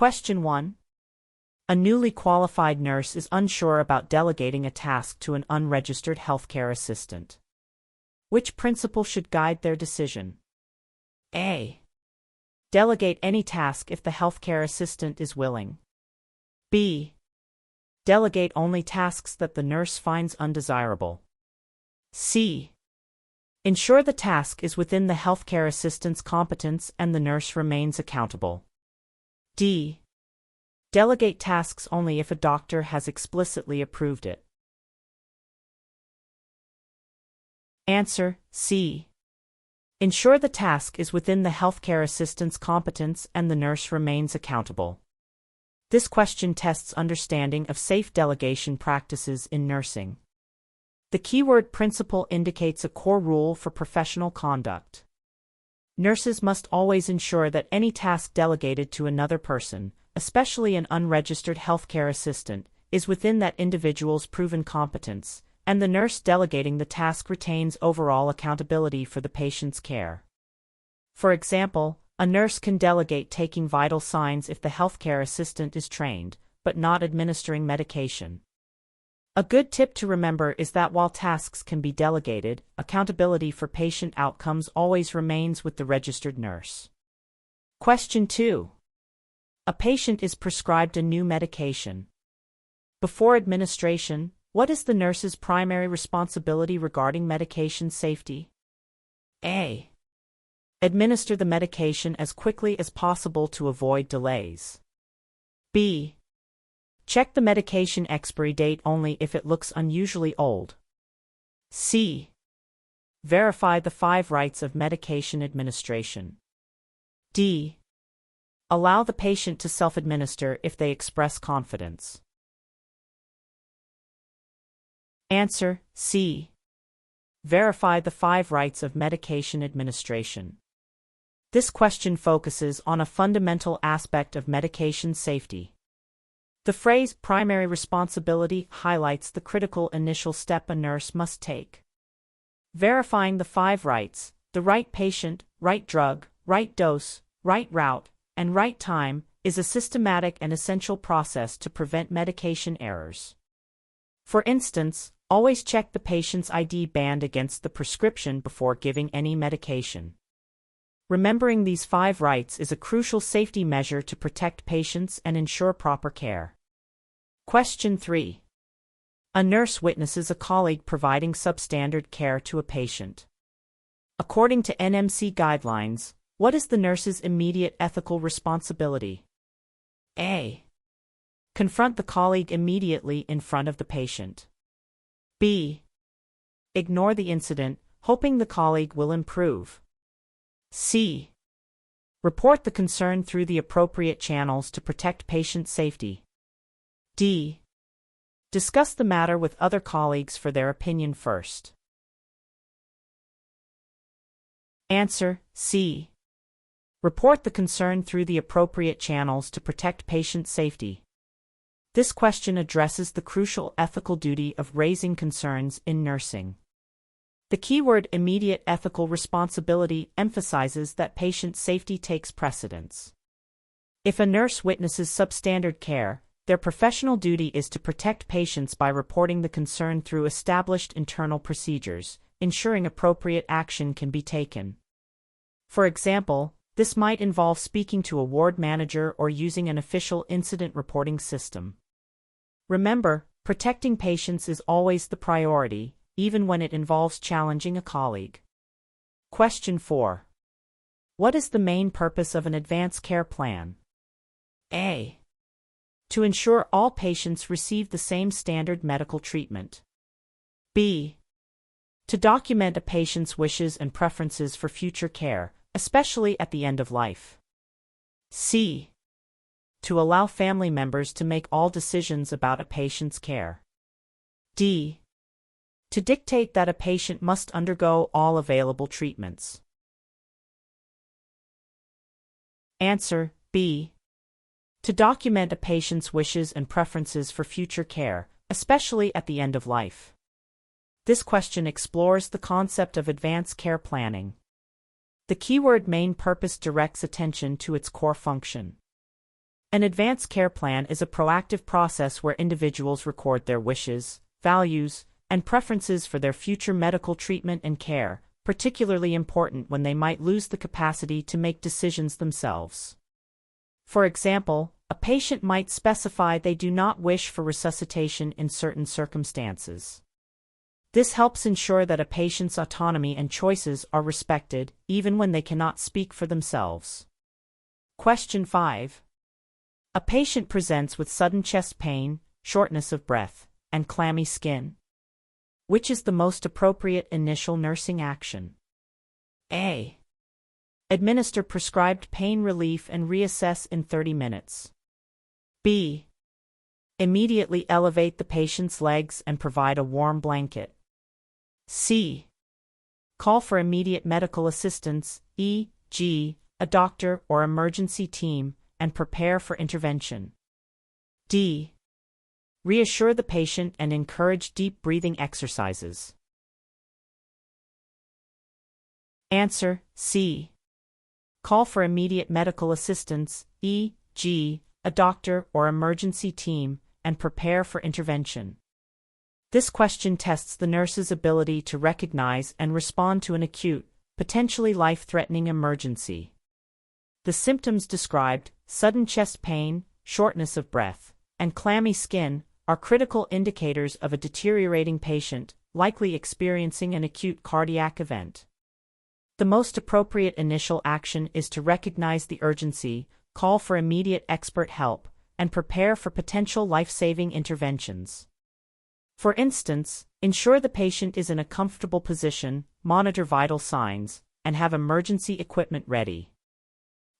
Question 1. A newly qualified nurse is unsure about delegating a task to an unregistered healthcare assistant. Which principle should guide their decision? A. Delegate any task if the healthcare assistant is willing. B. Delegate only tasks that the nurse finds undesirable. C. Ensure the task is within the healthcare assistant's competence and the nurse remains accountable. D. Delegate tasks only if a doctor has explicitly approved it. Answer: C. Ensure the task is within the healthcare assistant's competence and the nurse remains accountable. This question tests understanding of safe delegation practices in nursing. The keyword principle indicates a core rule for professional conduct. Nurses must always ensure that any task delegated to another person, especially an unregistered healthcare assistant, is within that individual's proven competence, and the nurse delegating the task retains overall accountability for the patient's care. For example, a nurse can delegate taking vital signs if the healthcare assistant is trained, but not administering medication. A good tip to remember is that while tasks can be delegated, accountability for patient outcomes always remains with the registered nurse. Question 2. A patient is prescribed a new medication. Before administration, what is the nurse's primary responsibility regarding medication safety? A. Administer the medication as quickly as possible to avoid delays. B. Check the medication expiry date only if it looks unusually old. C. Verify the 5 rights of medication administration. D. Allow the patient to self-administer if they express confidence. Answer: C. Verify the 5 rights of medication administration. This question focuses on a fundamental aspect of medication safety. The phrase primary responsibility highlights the critical initial step a nurse must take. Verifying the 5 rights, the right patient, right drug, right dose, right route, and right time, is a systematic and essential process to prevent medication errors. For instance, always check the patient's ID band against the prescription before giving any medication. Remembering these 5 rights is a crucial safety measure to protect patients and ensure proper care. Question 3. A nurse witnesses a colleague providing substandard care to a patient. According to NMC guidelines, what is the nurse's immediate ethical responsibility? A. Confront the colleague immediately in front of the patient. B. Ignore the incident, hoping the colleague will improve. C. Report the concern through the appropriate channels to protect patient safety. D. Discuss the matter with other colleagues for their opinion first. Answer: C. Report the concern through the appropriate channels to protect patient safety. This question addresses the crucial ethical duty of raising concerns in nursing. The keyword immediate ethical responsibility emphasizes that patient safety takes precedence. If a nurse witnesses substandard care, their professional duty is to protect patients by reporting the concern through established internal procedures, ensuring appropriate action can be taken. For example, this might involve speaking to a ward manager or using an official incident reporting system. Remember, protecting patients is always the priority, even when it involves challenging a colleague. Question 4. What is the main purpose of an advanced care plan? A. To ensure all patients receive the same standard medical treatment. B. To document a patient's wishes and preferences for future care, especially at the end of life. C. To allow family members to make all decisions about a patient's care. D. To dictate that a patient must undergo all available treatments. Answer: B. To document a patient's wishes and preferences for future care, especially at the end of life. This question explores the concept of advanced care planning. The keyword main purpose directs attention to its core function. An advanced care plan is a proactive process where individuals record their wishes, values, and preferences for their future medical treatment and care, particularly important when they might lose the capacity to make decisions themselves. For example, a patient might specify they do not wish for resuscitation in certain circumstances. This helps ensure that a patient's autonomy and choices are respected, even when they cannot speak for themselves. Question 5. A patient presents with sudden chest pain, shortness of breath, and clammy skin. Which is the most appropriate initial nursing action? A. Administer prescribed pain relief and reassess in 30 minutes. B. Immediately elevate the patient's legs and provide a warm blanket. C. Call for immediate medical assistance, e.g., a doctor or emergency team, and prepare for intervention. D. Reassure the patient and encourage deep breathing exercises. Answer: C. Call for immediate medical assistance, e.g., a doctor or emergency team, and prepare for intervention. This question tests the nurse's ability to recognize and respond to an acute, potentially life-threatening emergency. The symptoms described, sudden chest pain, shortness of breath, and clammy skin, are critical indicators of a deteriorating patient, likely experiencing an acute cardiac event. The most appropriate initial action is to recognize the urgency, call for immediate expert help, and prepare for potential life-saving interventions. For instance, ensure the patient is in a comfortable position, monitor vital signs, and have emergency equipment ready.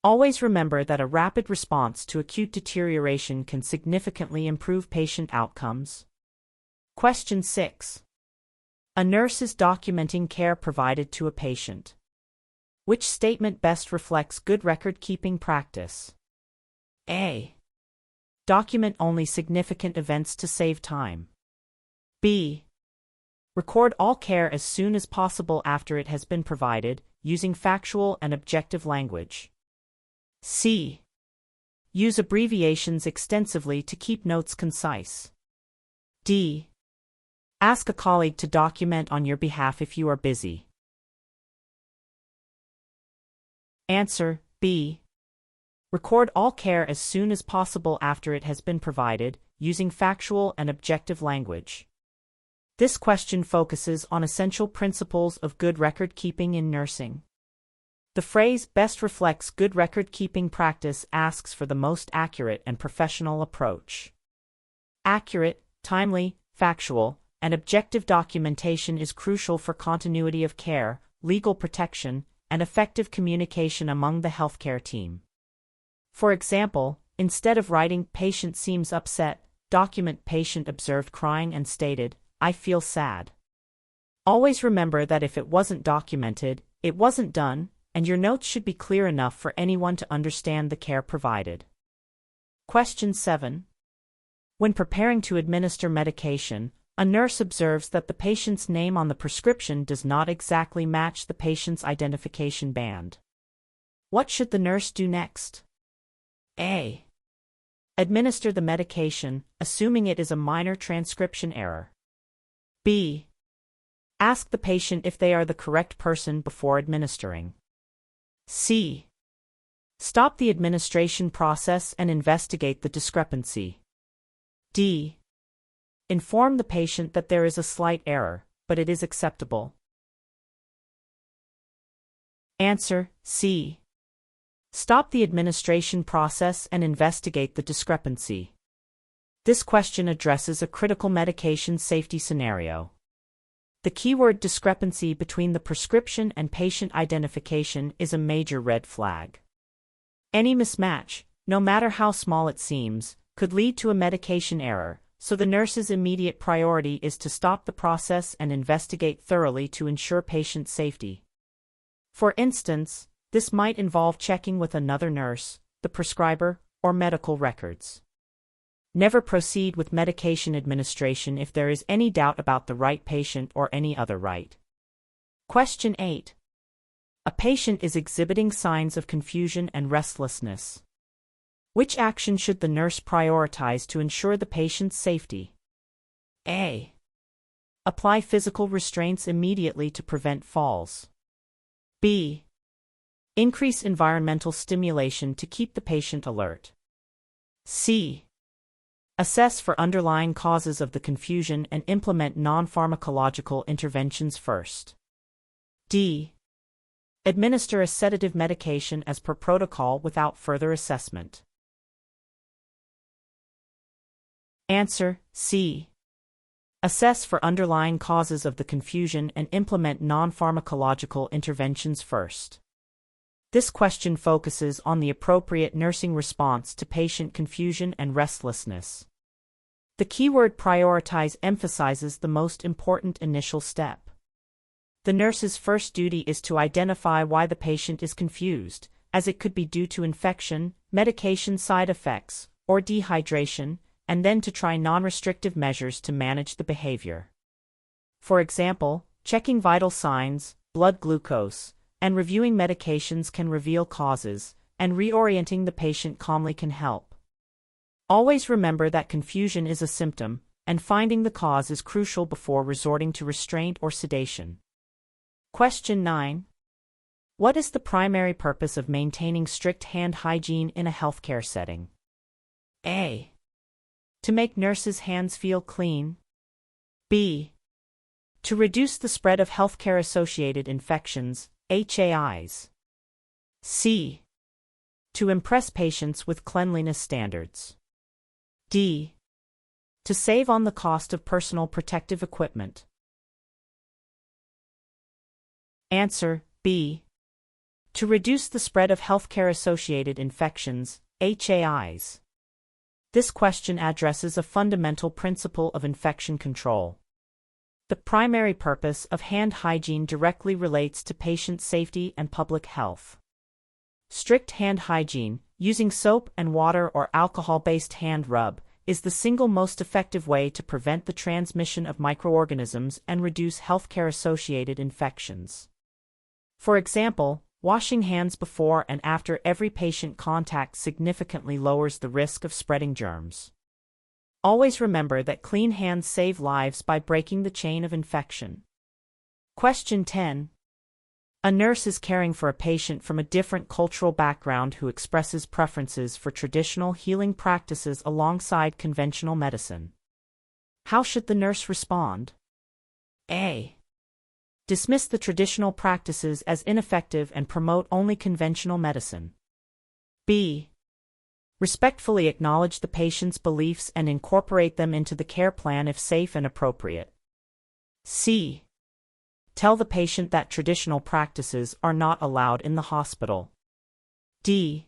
Always remember that a rapid response to acute deterioration can significantly improve patient outcomes. Question 6. A nurse is documenting care provided to a patient. Which statement best reflects good record-keeping practice? A. Document only significant events to save time. B. Record all care as soon as possible after it has been provided, using factual and objective language. C. Use abbreviations extensively to keep notes concise. D. Ask a colleague to document on your behalf if you are busy. Answer: B. Record all care as soon as possible after it has been provided, using factual and objective language. This question focuses on essential principles of good record-keeping in nursing. The phrase "best reflects good record-keeping practice" asks for the most accurate and professional approach. Accurate, timely, factual, and objective documentation is crucial for continuity of care, legal protection, and effective communication among the healthcare team. For example, instead of writing "patient seems upset," document "patient observed crying and stated, 'I feel sad.'" Always remember that if it wasn't documented, it wasn't done, and your notes should be clear enough for anyone to understand the care provided. Question 7. When preparing to administer medication, a nurse observes that the patient's name on the prescription does not exactly match the patient's identification band. What should the nurse do next? A. Administer the medication, assuming it is a minor transcription error. B. Ask the patient if they are the correct person before administering. C. Stop the administration process and investigate the discrepancy. D. Inform the patient that there is a slight error, but it is acceptable. Answer: C. Stop the administration process and investigate the discrepancy. This question addresses a critical medication safety scenario. The keyword discrepancy between the prescription and patient identification is a major red flag. Any mismatch, no matter how small it seems, could lead to a medication error, so the nurse's immediate priority is to stop the process and investigate thoroughly to ensure patient safety. For instance, this might involve checking with another nurse, the prescriber, or medical records. Never proceed with medication administration if there is any doubt about the right patient or any other right. Question 8. A patient is exhibiting signs of confusion and restlessness. Which action should the nurse prioritize to ensure the patient's safety? A. Apply physical restraints immediately to prevent falls. B. Increase environmental stimulation to keep the patient alert. C. Assess for underlying causes of the confusion and implement non-pharmacological interventions first. D. Administer a sedative medication as per protocol without further assessment. Answer: C. Assess for underlying causes of the confusion and implement non-pharmacological interventions first. This question focuses on the appropriate nursing response to patient confusion and restlessness. The keyword prioritize emphasizes the most important initial step. The nurse's first duty is to identify why the patient is confused, as it could be due to infection, medication side effects, or dehydration, and then to try non-restrictive measures to manage the behavior. For example, checking vital signs, blood glucose, and reviewing medications can reveal causes, and reorienting the patient calmly can help. Always remember that confusion is a symptom, and finding the cause is crucial before resorting to restraint or sedation. Question 9. What is the primary purpose of maintaining strict hand hygiene in a healthcare setting? A. To make nurses' hands feel clean. B. To reduce the spread of healthcare-associated infections, HAIs. C. To impress patients with cleanliness standards. D. To save on the cost of personal protective equipment. Answer: B. To reduce the spread of healthcare-associated infections, HAIs. This question addresses a fundamental principle of infection control. The primary purpose of hand hygiene directly relates to patient safety and public health. Strict hand hygiene, using soap and water or alcohol-based hand rub, is the single most effective way to prevent the transmission of microorganisms and reduce healthcare-associated infections. For example, washing hands before and after every patient contact significantly lowers the risk of spreading germs. Always remember that clean hands save lives by breaking the chain of infection. Question 10. A nurse is caring for a patient from a different cultural background who expresses preferences for traditional healing practices alongside conventional medicine. How should the nurse respond? A. Dismiss the traditional practices as ineffective and promote only conventional medicine. B. Respectfully acknowledge the patient's beliefs and incorporate them into the care plan if safe and appropriate. C. Tell the patient that traditional practices are not allowed in the hospital. D.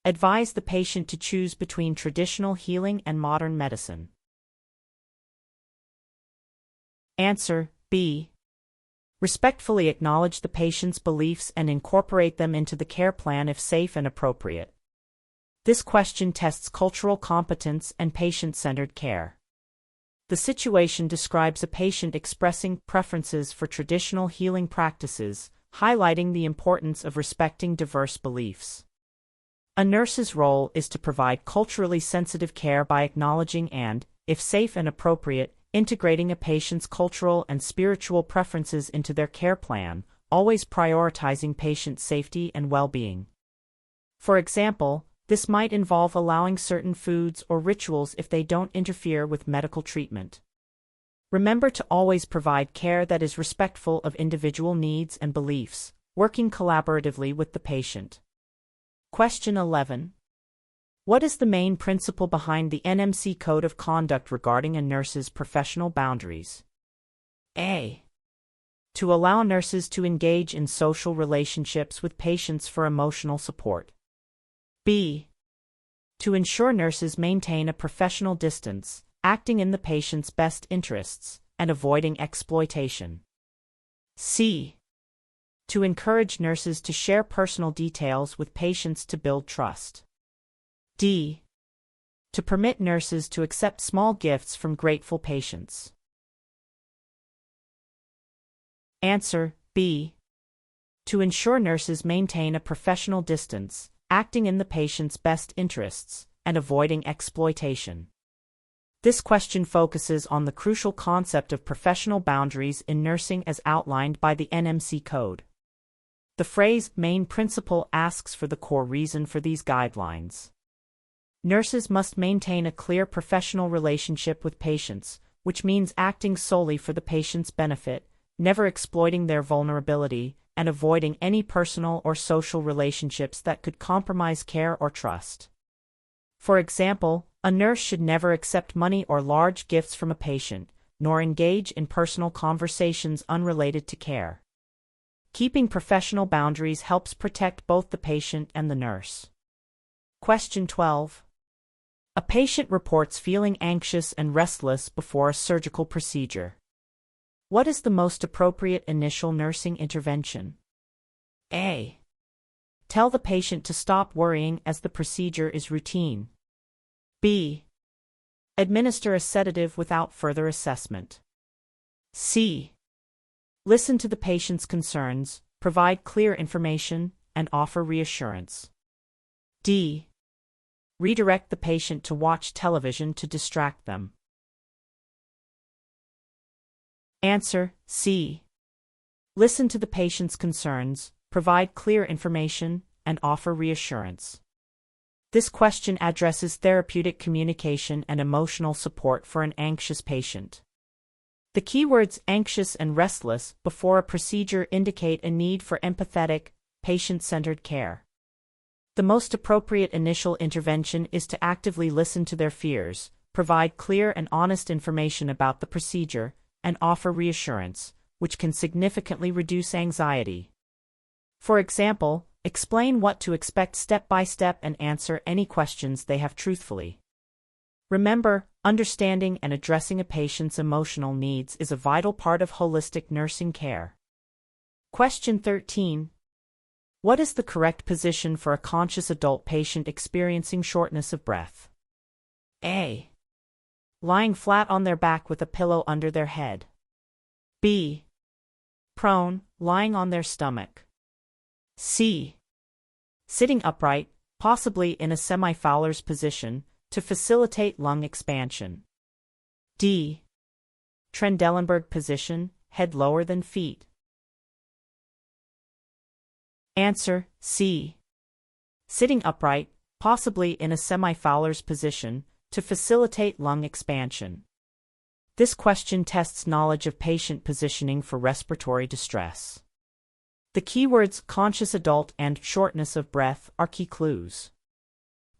Advise the patient to choose between traditional healing and modern medicine. Answer: B. Respectfully acknowledge the patient's beliefs and incorporate them into the care plan if safe and appropriate. This question tests cultural competence and patient-centered care. The situation describes a patient expressing preferences for traditional healing practices, highlighting the importance of respecting diverse beliefs. A nurse's role is to provide culturally sensitive care by acknowledging and, if safe and appropriate, integrating a patient's cultural and spiritual preferences into their care plan, always prioritizing patient safety and well-being. For example, this might involve allowing certain foods or rituals if they don't interfere with medical treatment. Remember to always provide care that is respectful of individual needs and beliefs, working collaboratively with the patient. Question 11. What is the main principle behind the NMC Code of Conduct regarding a nurse's professional boundaries? A. To allow nurses to engage in social relationships with patients for emotional support. B. To ensure nurses maintain a professional distance, acting in the patient's best interests, and avoiding exploitation. C. To encourage nurses to share personal details with patients to build trust. D. To permit nurses to accept small gifts from grateful patients. Answer: B. To ensure nurses maintain a professional distance, acting in the patient's best interests, and avoiding exploitation. This question focuses on the crucial concept of professional boundaries in nursing as outlined by the NMC Code. The phrase main principle asks for the core reason for these guidelines. Nurses must maintain a clear professional relationship with patients, which means acting solely for the patient's benefit, never exploiting their vulnerability, and avoiding any personal or social relationships that could compromise care or trust. For example, a nurse should never accept money or large gifts from a patient, nor engage in personal conversations unrelated to care. Keeping professional boundaries helps protect both the patient and the nurse. Question 12. A patient reports feeling anxious and restless before a surgical procedure. What is the most appropriate initial nursing intervention? A. Tell the patient to stop worrying as the procedure is routine. B. Administer a sedative without further assessment. C. Listen to the patient's concerns, provide clear information, and offer reassurance. D. Redirect the patient to watch television to distract them. Answer: C. Listen to the patient's concerns, provide clear information, and offer reassurance. This question addresses therapeutic communication and emotional support for an anxious patient. The keywords anxious and restless before a procedure indicate a need for empathetic, patient-centered care. The most appropriate initial intervention is to actively listen to their fears, provide clear and honest information about the procedure, and offer reassurance, which can significantly reduce anxiety. For example, explain what to expect step by step and answer any questions they have truthfully. Remember, understanding and addressing a patient's emotional needs is a vital part of holistic nursing care. Question 13. What is the correct position for a conscious adult patient experiencing shortness of breath? A. Lying flat on their back with a pillow under their head. B. Prone, lying on their stomach. C. Sitting upright, possibly in a semi-Fowler's position, to facilitate lung expansion. D. Trendelenburg position, head lower than feet. Answer: C. Sitting upright, possibly in a semi-Fowler's position, to facilitate lung expansion. This question tests knowledge of patient positioning for respiratory distress. The keywords conscious adult and shortness of breath are key clues.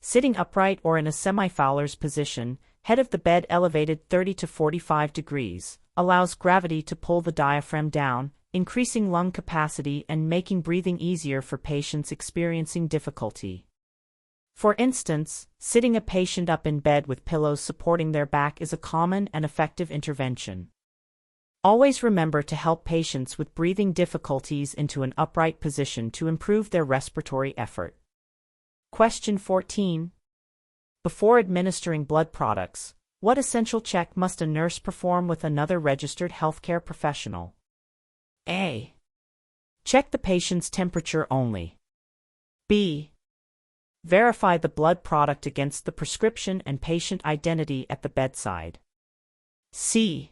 Sitting upright or in a semi-Fowler's position, head of the bed elevated 30 to 45 degrees, allows gravity to pull the diaphragm down, increasing lung capacity and making breathing easier for patients experiencing difficulty. For instance, sitting a patient up in bed with pillows supporting their back is a common and effective intervention. Always remember to help patients with breathing difficulties into an upright position to improve their respiratory effort. Question 14. Before administering blood products, what essential check must a nurse perform with another registered healthcare professional? A. Check the patient's temperature only. B. Verify the blood product against the prescription and patient identity at the bedside. C.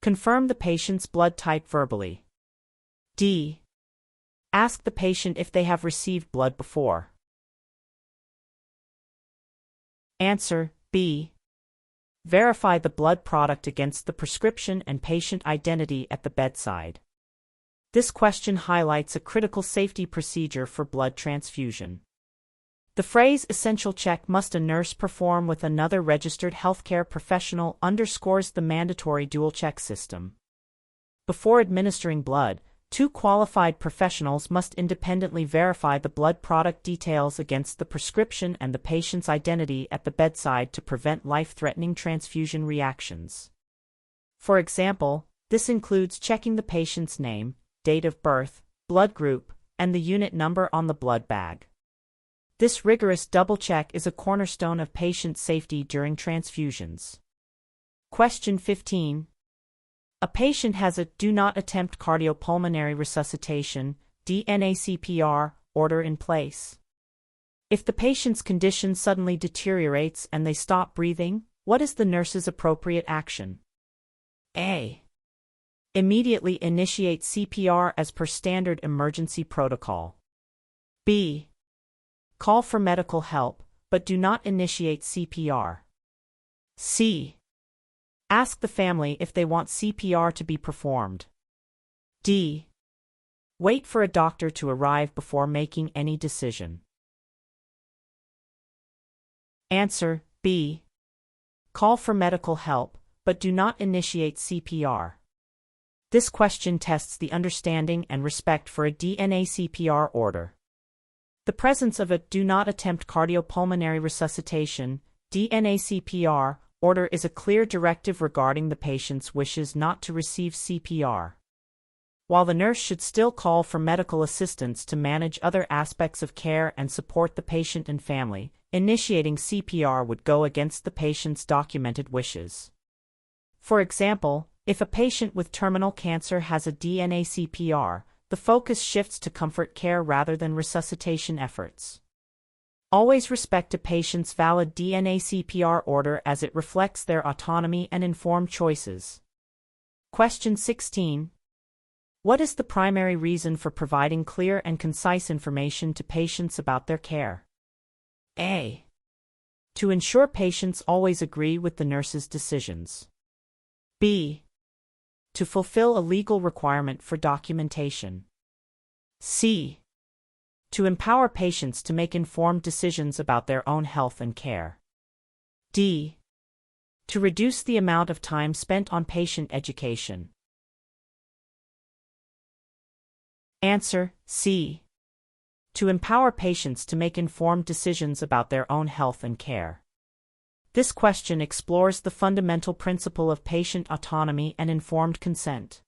Confirm the patient's blood type verbally. D. Ask the patient if they have received blood before. Answer: B. Verify the blood product against the prescription and patient identity at the bedside. This question highlights a critical safety procedure for blood transfusion. The phrase essential check must a nurse perform with another registered healthcare professional underscores the mandatory dual check system. Before administering blood, two qualified professionals must independently verify the blood product details against the prescription and the patient's identity at the bedside to prevent life-threatening transfusion reactions. For example, this includes checking the patient's name, date of birth, blood group, and the unit number on the blood bag. This rigorous double check is a cornerstone of patient safety during transfusions. Question 15. A patient has a do not attempt cardiopulmonary resuscitation (DNACPR) order in place. If the patient's condition suddenly deteriorates and they stop breathing, what is the nurse's appropriate action? A. Immediately initiate CPR as per standard emergency protocol. B. Call for medical help, but do not initiate CPR. C. Ask the family if they want CPR to be performed. D. Wait for a doctor to arrive before making any decision. Answer: B. Call for medical help, but do not initiate CPR. This question tests the understanding and respect for a DNA CPR order. The presence of a "do not attempt cardiopulmonary resuscitation" DNA CPR order is a clear directive regarding the patient's wishes not to receive CPR. While the nurse should still call for medical assistance to manage other aspects of care and support the patient and family, initiating CPR would go against the patient's documented wishes. For example, if a patient with terminal cancer has a DNA CPR, the focus shifts to comfort care rather than resuscitation efforts. Always respect a patient's valid DNA CPR order as it reflects their autonomy and informed choices. Question 16. What is the primary reason for providing clear and concise information to patients about their care? A. To ensure patients always agree with the nurse's decisions. B. To fulfill a legal requirement for documentation. C. To empower patients to make informed decisions about their own health and care. D. To reduce the amount of time spent on patient education. Answer: C. To empower patients to make informed decisions about their own health and care. This question explores the fundamental principle of patient autonomy and informed consent.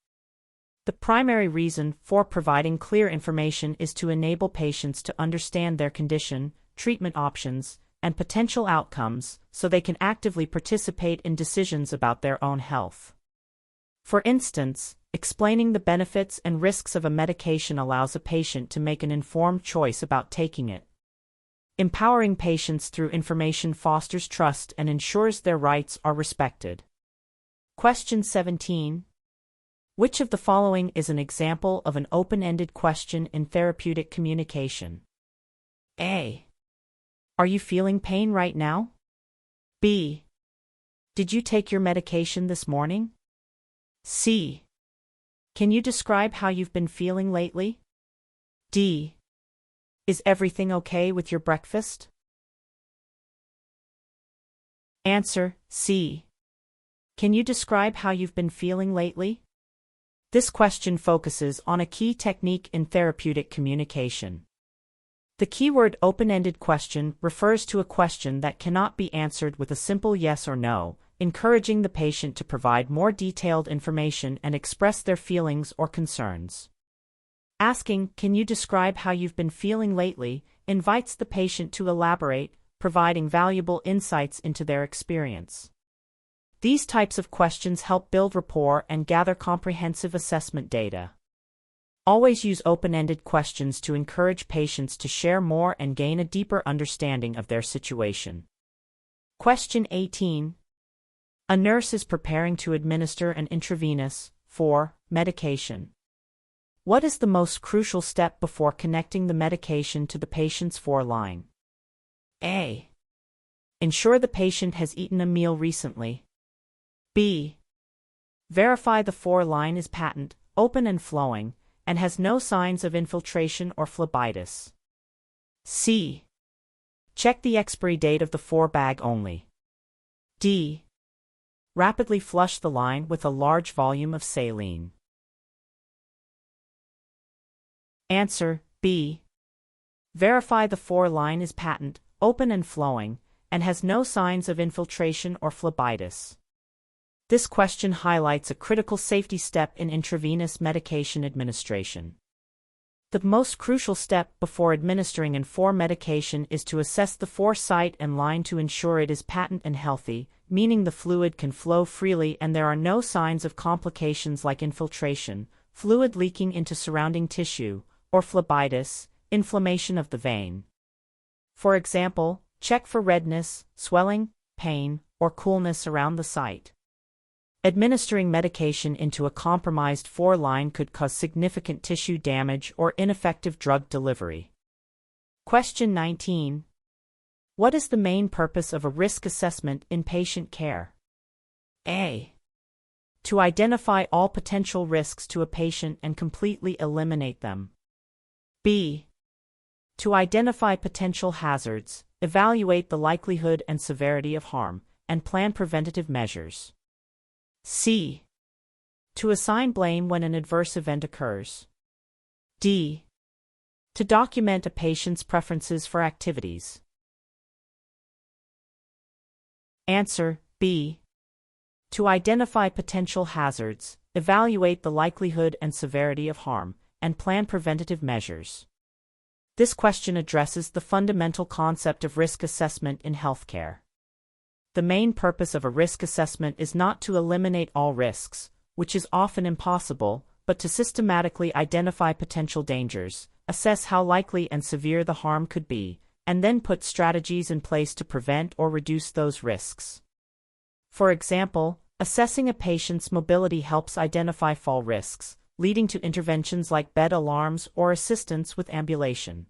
The primary reason for providing clear information is to enable patients to understand their condition, treatment options, and potential outcomes so they can actively participate in decisions about their own health. For instance, explaining the benefits and risks of a medication allows a patient to make an informed choice about taking it. Empowering patients through information fosters trust and ensures their rights are respected. Question 17. Which of the following is an example of an open-ended question in therapeutic communication? A. Are you feeling pain right now? B. Did you take your medication this morning? C. Can you describe how you've been feeling lately? D. Is everything okay with your breakfast? Answer: C. Can you describe how you've been feeling lately? This question focuses on a key technique in therapeutic communication. The keyword open-ended question refers to a question that cannot be answered with a simple yes or no, encouraging the patient to provide more detailed information and express their feelings or concerns. Asking, "Can you describe how you've been feeling lately?" invites the patient to elaborate, providing valuable insights into their experience. These types of questions help build rapport and gather comprehensive assessment data. Always use open-ended questions to encourage patients to share more and gain a deeper understanding of their situation. Question 18. A nurse is preparing to administer an intravenous, medication. What is the most crucial step before connecting the medication to the patient's line? A. Ensure the patient has eaten a meal recently. B. Verify the line is patent, open and flowing, and has no signs of infiltration or phlebitis. C. Check the expiry date of the bag only. D. Rapidly flush the line with a large volume of saline. Answer: B. Verify the line is patent, open and flowing, and has no signs of infiltration or phlebitis. This question highlights a critical safety step in intravenous medication administration. The most crucial step before administering an medication is to assess the site and line to ensure it is patent and healthy, meaning the fluid can flow freely and there are no signs of complications like infiltration, fluid leaking into surrounding tissue, or phlebitis, inflammation of the vein. For example, check for redness, swelling, pain, or coolness around the site. Administering medication into a compromised foreline could cause significant tissue damage or ineffective drug delivery. Question 19. What is the main purpose of a risk assessment in patient care? A. To identify all potential risks to a patient and completely eliminate them. B. To identify potential hazards, evaluate the likelihood and severity of harm, and plan preventative measures. C. To assign blame when an adverse event occurs. D. To document a patient's preferences for activities. Answer: B. To identify potential hazards, evaluate the likelihood and severity of harm, and plan preventative measures. This question addresses the fundamental concept of risk assessment in healthcare. The main purpose of a risk assessment is not to eliminate all risks, which is often impossible, but to systematically identify potential dangers, assess how likely and severe the harm could be, and then put strategies in place to prevent or reduce those risks. For example, assessing a patient's mobility helps identify fall risks, leading to interventions like bed alarms or assistance with ambulation.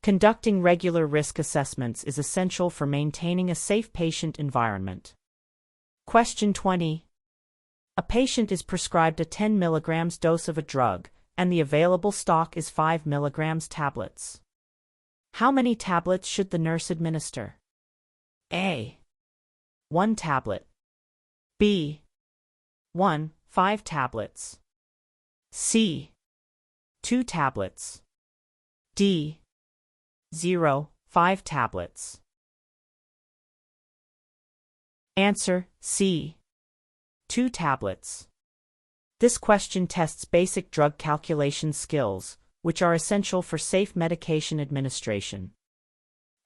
Conducting regular risk assessments is essential for maintaining a safe patient environment. Question 20. A patient is prescribed a 10 mg dose of a drug, and the available stock is 5 mg tablets. How many tablets should the nurse administer? A. 1 tablet. B. 1, 5 tablets. C. 2 tablets. D. 0, 5 tablets. Answer: C. 2 tablets. This question tests basic drug calculation skills, which are essential for safe medication administration.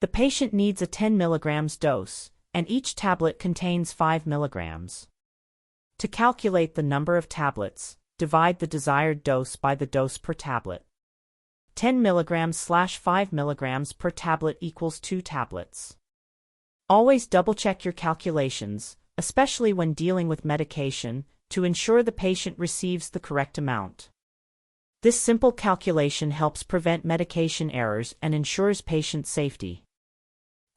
The patient needs a 10 mg dose, and each tablet contains 5 mg. To calculate the number of tablets, divide the desired dose by the dose per tablet. 10 mg/5 mg per tablet equals 2 tablets. Always double-check your calculations, especially when dealing with medication, to ensure the patient receives the correct amount. This simple calculation helps prevent medication errors and ensures patient safety.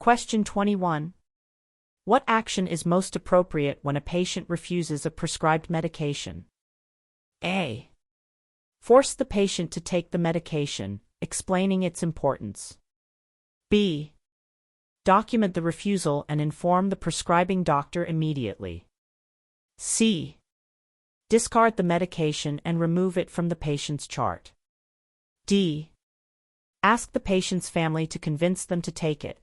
Question 21. What action is most appropriate when a patient refuses a prescribed medication? A. Force the patient to take the medication, explaining its importance. B. Document the refusal and inform the prescribing doctor immediately. C. Discard the medication and remove it from the patient's chart. D. Ask the patient's family to convince them to take it.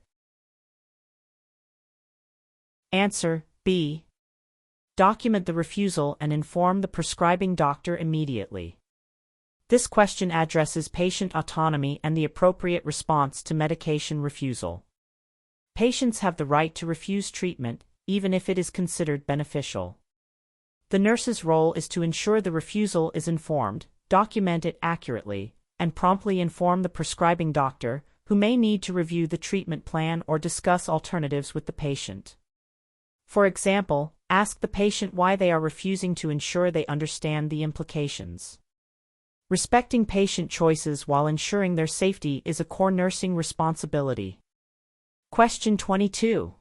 Answer: B. Document the refusal and inform the prescribing doctor immediately. This question addresses patient autonomy and the appropriate response to medication refusal. Patients have the right to refuse treatment, even if it is considered beneficial. The nurse's role is to ensure the refusal is informed, document it accurately, and promptly inform the prescribing doctor, who may need to review the treatment plan or discuss alternatives with the patient. For example, ask the patient why they are refusing to ensure they understand the implications. Respecting patient choices while ensuring their safety is a core nursing responsibility. Question 22.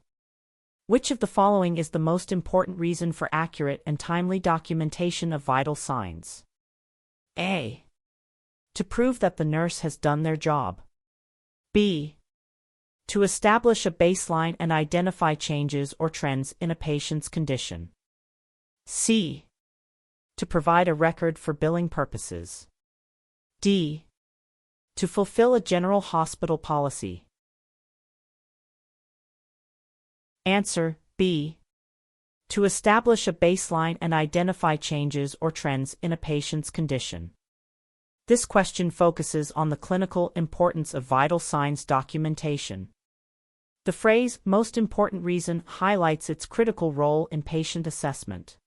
Which of the following is the most important reason for accurate and timely documentation of vital signs? A. To prove that the nurse has done their job. B. To establish a baseline and identify changes or trends in a patient's condition. C. To provide a record for billing purposes. D. To fulfill a general hospital policy. Answer: B. To establish a baseline and identify changes or trends in a patient's condition. This question focuses on the clinical importance of vital signs documentation. The phrase "most important reason" highlights its critical role in patient assessment.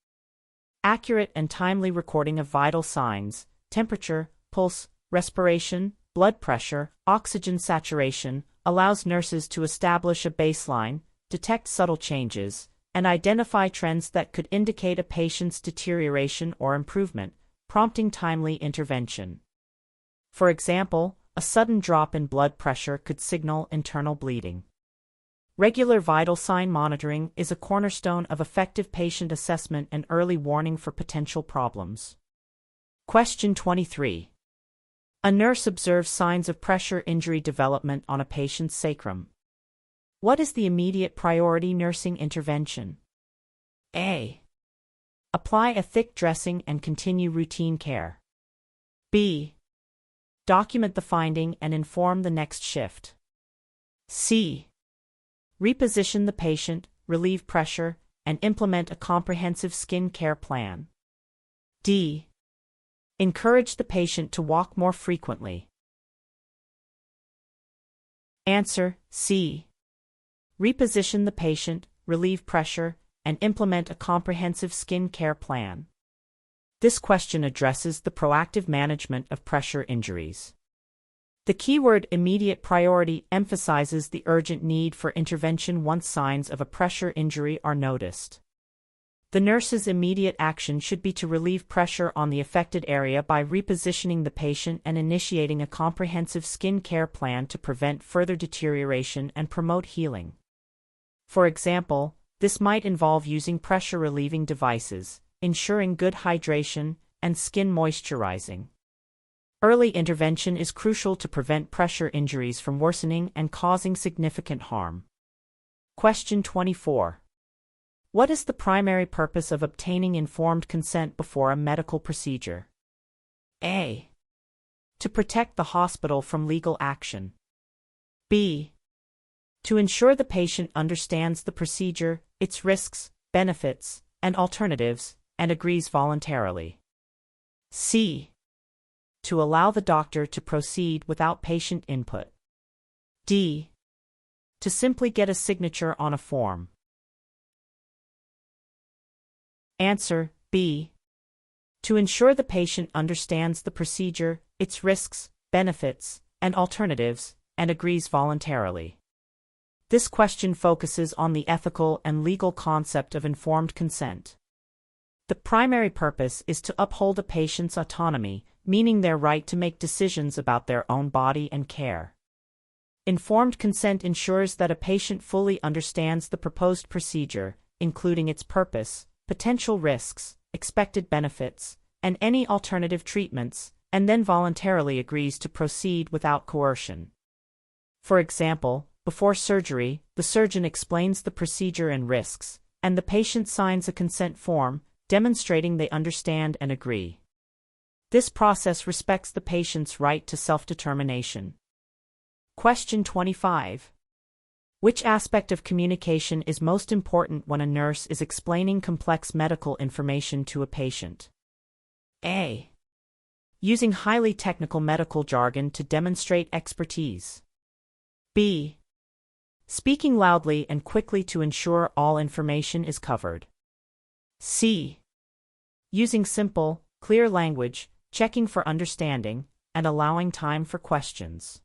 Accurate and timely recording of vital signs, temperature, pulse, respiration, blood pressure, oxygen saturation, allows nurses to establish a baseline, detect subtle changes, and identify trends that could indicate a patient's deterioration or improvement, prompting timely intervention. For example, a sudden drop in blood pressure could signal internal bleeding. Regular vital sign monitoring is a cornerstone of effective patient assessment and early warning for potential problems. Question 23. A nurse observes signs of pressure injury development on a patient's sacrum. What is the immediate priority nursing intervention? A. Apply a thick dressing and continue routine care. B. Document the finding and inform the next shift. C. Reposition the patient, relieve pressure, and implement a comprehensive skin care plan. D. Encourage the patient to walk more frequently. Answer: C. Reposition the patient, relieve pressure, and implement a comprehensive skin care plan. This question addresses the proactive management of pressure injuries. The keyword immediate priority emphasizes the urgent need for intervention once signs of a pressure injury are noticed. The nurse's immediate action should be to relieve pressure on the affected area by repositioning the patient and initiating a comprehensive skin care plan to prevent further deterioration and promote healing. For example, this might involve using pressure-relieving devices, ensuring good hydration, and skin moisturizing. Early intervention is crucial to prevent pressure injuries from worsening and causing significant harm. Question 24. What is the primary purpose of obtaining informed consent before a medical procedure? A. To protect the hospital from legal action. B. To ensure the patient understands the procedure, its risks, benefits, and alternatives, and agrees voluntarily. C. To allow the doctor to proceed without patient input. D. To simply get a signature on a form. Answer: B. To ensure the patient understands the procedure, its risks, benefits, and alternatives, and agrees voluntarily. This question focuses on the ethical and legal concept of informed consent. The primary purpose is to uphold a patient's autonomy, meaning their right to make decisions about their own body and care. Informed consent ensures that a patient fully understands the proposed procedure, including its purpose, potential risks, expected benefits, and any alternative treatments, and then voluntarily agrees to proceed without coercion. For example, before surgery, the surgeon explains the procedure and risks, and the patient signs a consent form, demonstrating they understand and agree. This process respects the patient's right to self-determination. Question 25. Which aspect of communication is most important when a nurse is explaining complex medical information to a patient? A. Using highly technical medical jargon to demonstrate expertise. B. Speaking loudly and quickly to ensure all information is covered. C. Using simple, clear language, checking for understanding, and allowing time for questions.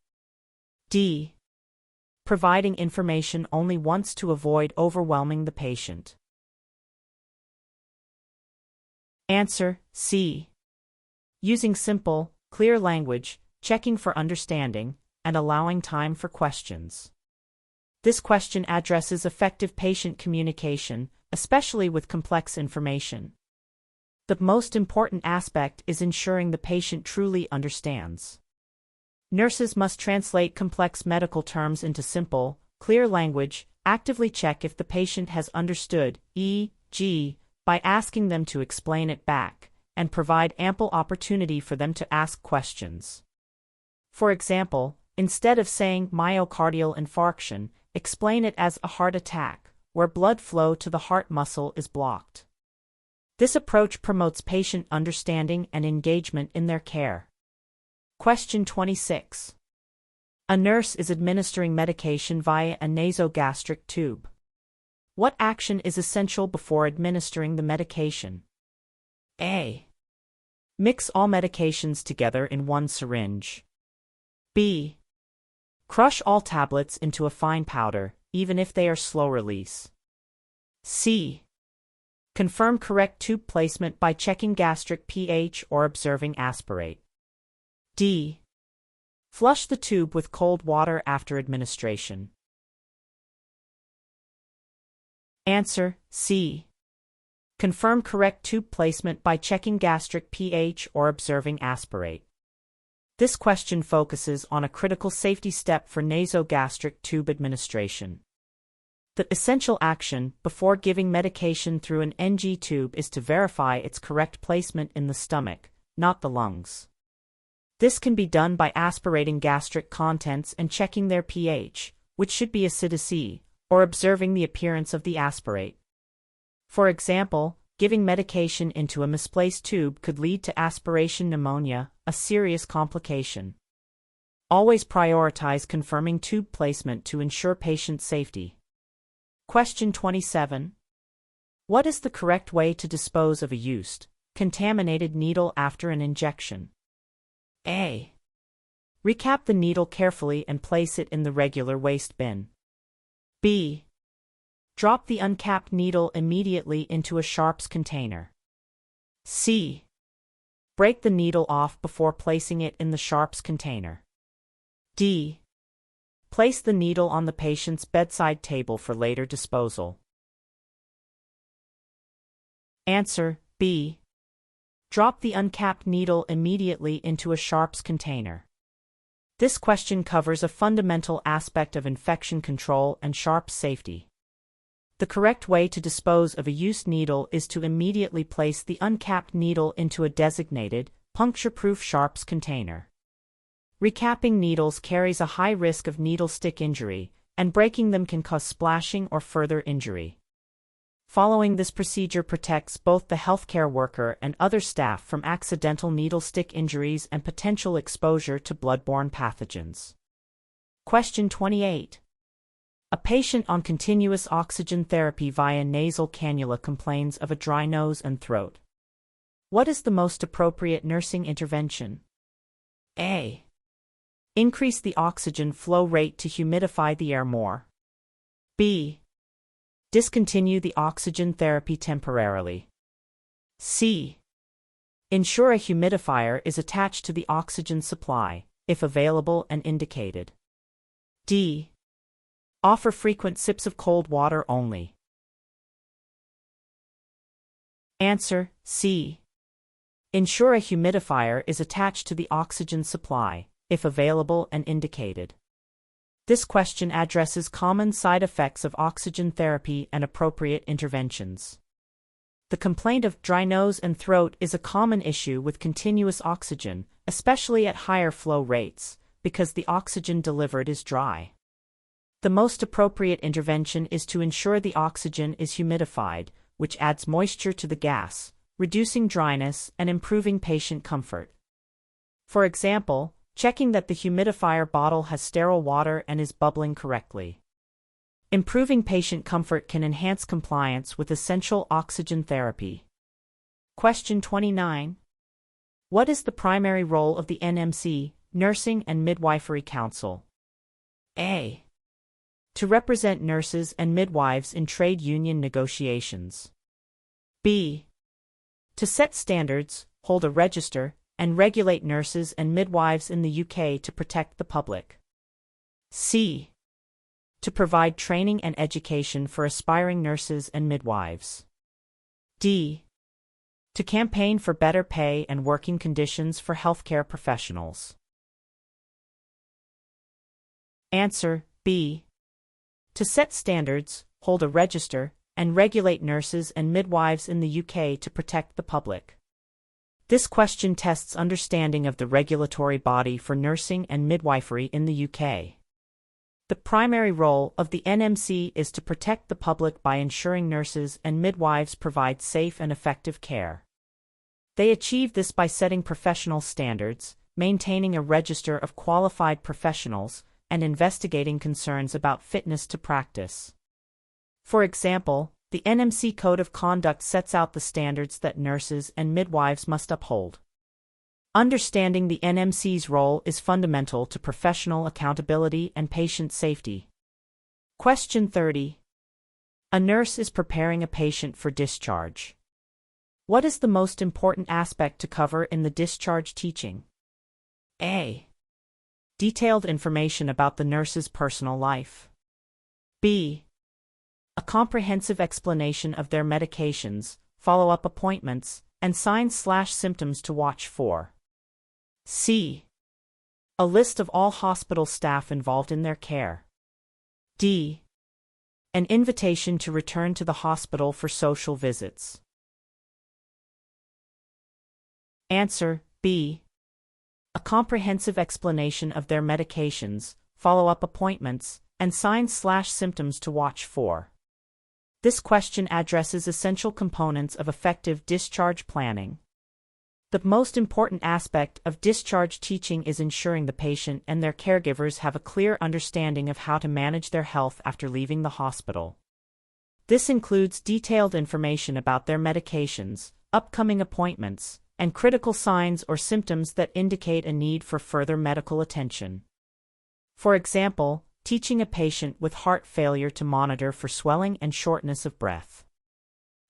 D. Providing information only once to avoid overwhelming the patient. Answer: C. Using simple, clear language, checking for understanding, and allowing time for questions. This question addresses effective patient communication, especially with complex information. The most important aspect is ensuring the patient truly understands. Nurses must translate complex medical terms into simple, clear language, actively check if the patient has understood, e.g., by asking them to explain it back, and provide ample opportunity for them to ask questions. For example, instead of saying myocardial infarction, explain it as a heart attack, where blood flow to the heart muscle is blocked. This approach promotes patient understanding and engagement in their care. Question 26. A nurse is administering medication via a nasogastric tube. What action is essential before administering the medication? A. Mix all medications together in one syringe. B. Crush all tablets into a fine powder, even if they are slow release. C. Confirm correct tube placement by checking gastric pH or observing aspirate. D. Flush the tube with cold water after administration. Answer: C. Confirm correct tube placement by checking gastric pH or observing aspirate. This question focuses on a critical safety step for nasogastric tube administration. The essential action before giving medication through an NG tube is to verify its correct placement in the stomach, not the lungs. This can be done by aspirating gastric contents and checking their pH, which should be acidic, or observing the appearance of the aspirate. For example, giving medication into a misplaced tube could lead to aspiration pneumonia, a serious complication. Always prioritize confirming tube placement to ensure patient safety. Question 27. What is the correct way to dispose of a used, contaminated needle after an injection? A. Recap the needle carefully and place it in the regular waste bin. B. Drop the uncapped needle immediately into a sharps container. C. Break the needle off before placing it in the sharps container. D. Place the needle on the patient's bedside table for later disposal. Answer: B. Drop the uncapped needle immediately into a sharps container. This question covers a fundamental aspect of infection control and sharps safety. The correct way to dispose of a used needle is to immediately place the uncapped needle into a designated, puncture-proof sharps container. Recapping needles carries a high risk of needle stick injury, and breaking them can cause splashing or further injury. Following this procedure protects both the healthcare worker and other staff from accidental needle stick injuries and potential exposure to bloodborne pathogens. Question 28. A patient on continuous oxygen therapy via nasal cannula complains of a dry nose and throat. What is the most appropriate nursing intervention? A. Increase the oxygen flow rate to humidify the air more. B. Discontinue the oxygen therapy temporarily. C. Ensure a humidifier is attached to the oxygen supply, if available and indicated. D. Offer frequent sips of cold water only. Answer: C. Ensure a humidifier is attached to the oxygen supply, if available and indicated. This question addresses common side effects of oxygen therapy and appropriate interventions. The complaint of dry nose and throat is a common issue with continuous oxygen, especially at higher flow rates, because the oxygen delivered is dry. The most appropriate intervention is to ensure the oxygen is humidified, which adds moisture to the gas, reducing dryness and improving patient comfort. For example, checking that the humidifier bottle has sterile water and is bubbling correctly. Improving patient comfort can enhance compliance with essential oxygen therapy. Question 29. What is the primary role of the NMC, Nursing and Midwifery Council? A. To represent nurses and midwives in trade union negotiations. B. To set standards, hold a register, and regulate nurses and midwives in the UK to protect the public. C. To provide training and education for aspiring nurses and midwives. D. To campaign for better pay and working conditions for healthcare professionals. Answer: B. To set standards, hold a register, and regulate nurses and midwives in the UK to protect the public. This question tests understanding of the regulatory body for nursing and midwifery in the UK. The primary role of the NMC is to protect the public by ensuring nurses and midwives provide safe and effective care. They achieve this by setting professional standards, maintaining a register of qualified professionals, and investigating concerns about fitness to practice. For example, the NMC Code of Conduct sets out the standards that nurses and midwives must uphold. Understanding the NMC's role is fundamental to professional accountability and patient safety. Question 30. A nurse is preparing a patient for discharge. What is the most important aspect to cover in the discharge teaching? A. Detailed information about the nurse's personal life. B. A comprehensive explanation of their medications, follow-up appointments, and signs/symptoms to watch for. C. A list of all hospital staff involved in their care. D. An invitation to return to the hospital for social visits. Answer: B. A comprehensive explanation of their medications, follow-up appointments, and signs/symptoms to watch for. This question addresses essential components of effective discharge planning. The most important aspect of discharge teaching is ensuring the patient and their caregivers have a clear understanding of how to manage their health after leaving the hospital. This includes detailed information about their medications, upcoming appointments, and critical signs or symptoms that indicate a need for further medical attention. For example, teaching a patient with heart failure to monitor for swelling and shortness of breath.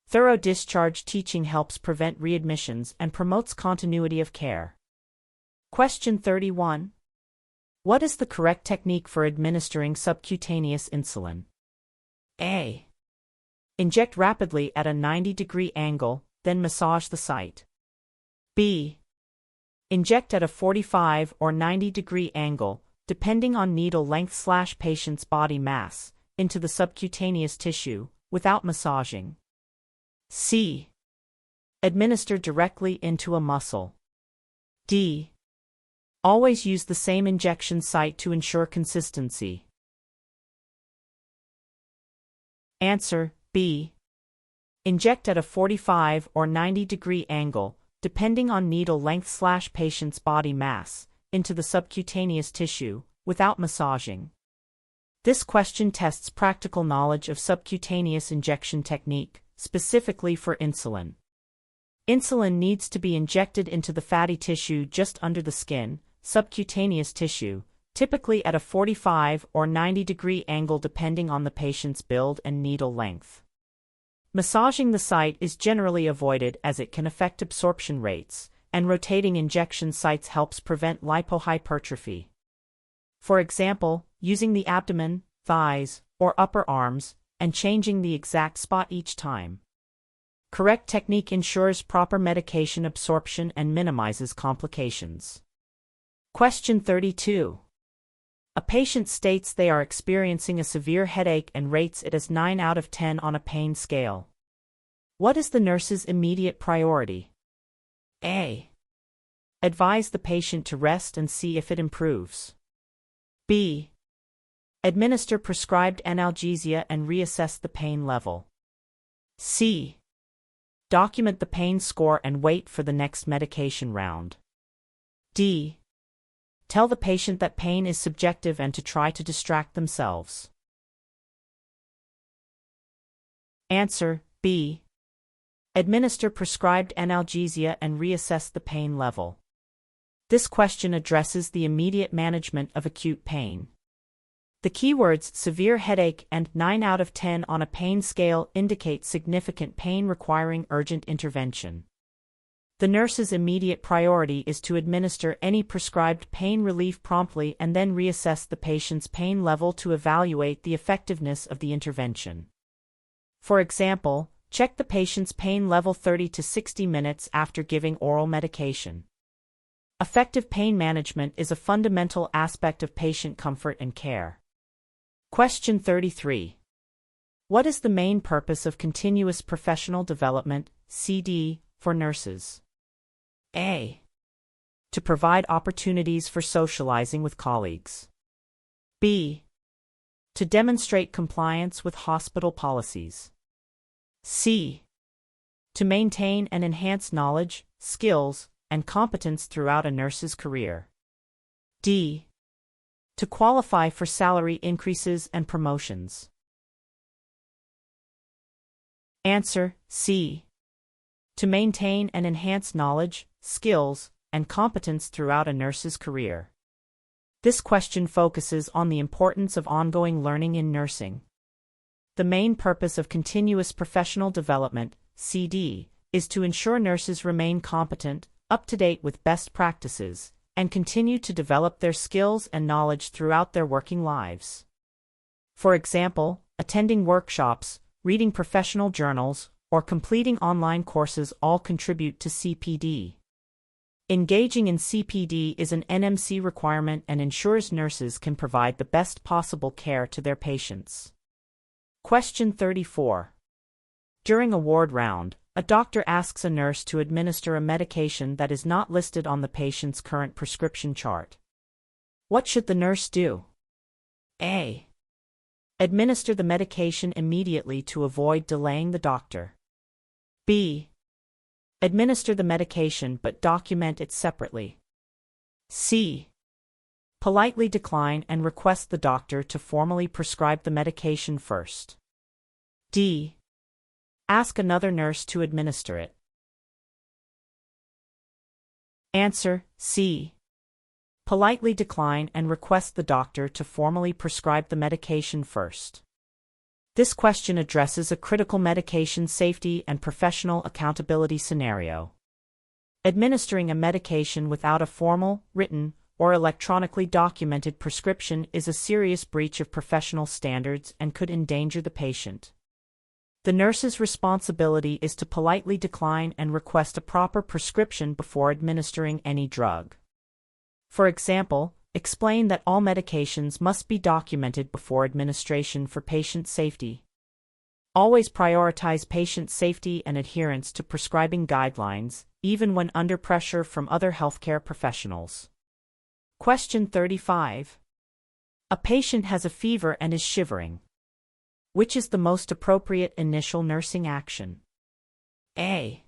Thorough discharge teaching helps prevent readmissions and promotes continuity of care. Question 31. What is the correct technique for administering subcutaneous insulin? A. Inject rapidly at a 90-degree angle, then massage the site. B. Inject at a 45 or 90-degree angle, depending on needle length/patient's body mass, into the subcutaneous tissue, without massaging. C. Administer directly into a muscle. D. Always use the same injection site to ensure consistency. Answer: B. Inject at a 45 or 90-degree angle, depending on needle length/patient's body mass, into the subcutaneous tissue, without massaging. This question tests practical knowledge of subcutaneous injection technique, specifically for insulin. Insulin needs to be injected into the fatty tissue just under the skin, subcutaneous tissue, typically at a 45 or 90-degree angle depending on the patient's build and needle length. Massaging the site is generally avoided as it can affect absorption rates, and rotating injection sites helps prevent lipohypertrophy. For example, using the abdomen, thighs, or upper arms, and changing the exact spot each time. Correct technique ensures proper medication absorption and minimizes complications. Question 32. A patient states they are experiencing a severe headache and rates it as 9 out of 10 on a pain scale. What is the nurse's immediate priority? A. Advise the patient to rest and see if it improves. B. Administer prescribed analgesia and reassess the pain level. C. Document the pain score and wait for the next medication round. D. Tell the patient that pain is subjective and to try to distract themselves. Answer: B. Administer prescribed analgesia and reassess the pain level. This question addresses the immediate management of acute pain. The keywords severe headache and 9 out of 10 on a pain scale indicate significant pain requiring urgent intervention. The nurse's immediate priority is to administer any prescribed pain relief promptly and then reassess the patient's pain level to evaluate the effectiveness of the intervention. For example, check the patient's pain level 30 to 60 minutes after giving oral medication. Effective pain management is a fundamental aspect of patient comfort and care. Question 33. What is the main purpose of continuous professional development, CD, for nurses? A. To provide opportunities for socializing with colleagues. B. To demonstrate compliance with hospital policies. C. To maintain and enhance knowledge, skills, and competence throughout a nurse's career. D. To qualify for salary increases and promotions. Answer: C. To maintain and enhance knowledge, skills, and competence throughout a nurse's career? This question focuses on the importance of ongoing learning in nursing. The main purpose of continuous professional development, CD, is to ensure nurses remain competent, up to date with best practices, and continue to develop their skills and knowledge throughout their working lives. For example, attending workshops, reading professional journals, or completing online courses all contribute to CPD. Engaging in CPD is an NMC requirement and ensures nurses can provide the best possible care to their patients. Question 34. During a ward round, a doctor asks a nurse to administer a medication that is not listed on the patient's current prescription chart. What should the nurse do? A. Administer the medication immediately to avoid delaying the doctor. B. Administer the medication but document it separately. C. Politely decline and request the doctor to formally prescribe the medication first. D. Ask another nurse to administer it. Answer: C. Politely decline and request the doctor to formally prescribe the medication first. This question addresses a critical medication safety and professional accountability scenario. Administering a medication without a formal, written, or electronically documented prescription is a serious breach of professional standards and could endanger the patient. The nurse's responsibility is to politely decline and request a proper prescription before administering any drug. For example, explain that all medications must be documented before administration for patient safety. Always prioritize patient safety and adherence to prescribing guidelines, even when under pressure from other healthcare professionals. Question 35. A patient has a fever and is shivering. Which is the most appropriate initial nursing action? A.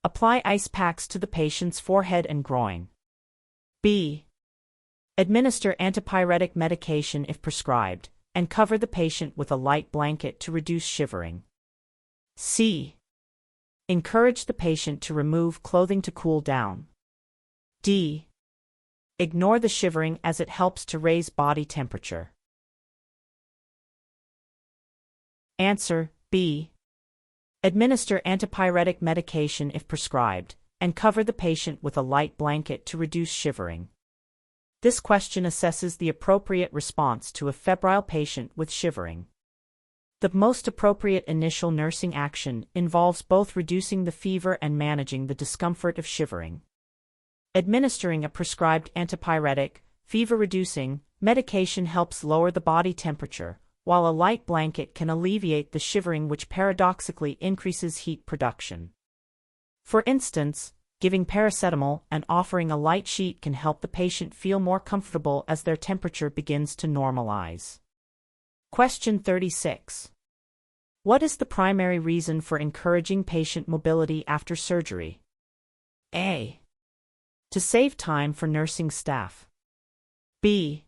Apply ice packs to the patient's forehead and groin. B. Administer antipyretic medication if prescribed, and cover the patient with a light blanket to reduce shivering. C. Encourage the patient to remove clothing to cool down. D. Ignore the shivering as it helps to raise body temperature. Answer: B. Administer antipyretic medication if prescribed, and cover the patient with a light blanket to reduce shivering. This question assesses the appropriate response to a febrile patient with shivering. The most appropriate initial nursing action involves both reducing the fever and managing the discomfort of shivering. Administering a prescribed antipyretic, fever-reducing medication helps lower the body temperature, while a light blanket can alleviate the shivering, which paradoxically increases heat production. For instance, giving paracetamol and offering a light sheet can help the patient feel more comfortable as their temperature begins to normalize. Question 36. What is the primary reason for encouraging patient mobility after surgery? A. To save time for nursing staff. B.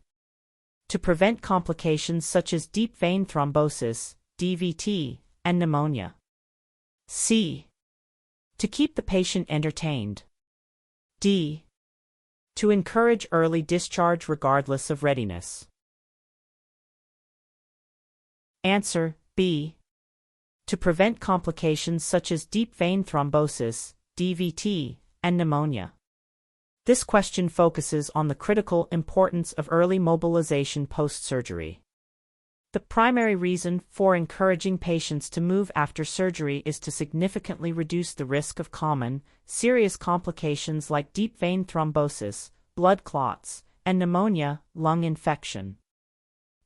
To prevent complications such as deep vein thrombosis, DVT, and pneumonia. C. To keep the patient entertained. D. To encourage early discharge regardless of readiness. Answer: B. To prevent complications such as deep vein thrombosis, DVT, and pneumonia. This question focuses on the critical importance of early mobilization post-surgery. The primary reason for encouraging patients to move after surgery is to significantly reduce the risk of common, serious complications like deep vein thrombosis, blood clots, and pneumonia, lung infection.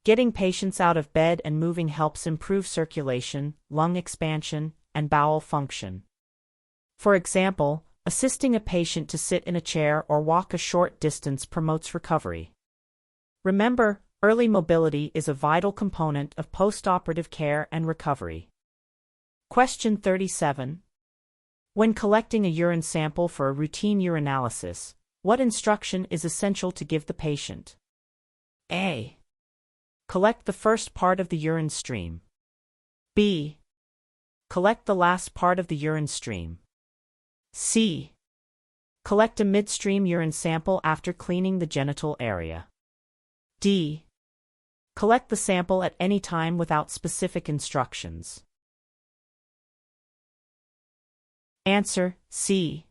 Getting patients out of bed and moving helps improve circulation, lung expansion, and bowel function. For example, assisting a patient to sit in a chair or walk a short distance promotes recovery. Remember, early mobility is a vital component of postoperative care and recovery. Question 37. When collecting a urine sample for a routine urinalysis, what instruction is essential to give the patient? A. Collect the first part of the urine stream. B. Collect the last part of the urine stream. C. Collect a midstream urine sample after cleaning the genital area. D. Collect the sample at any time without specific instructions. Answer: C.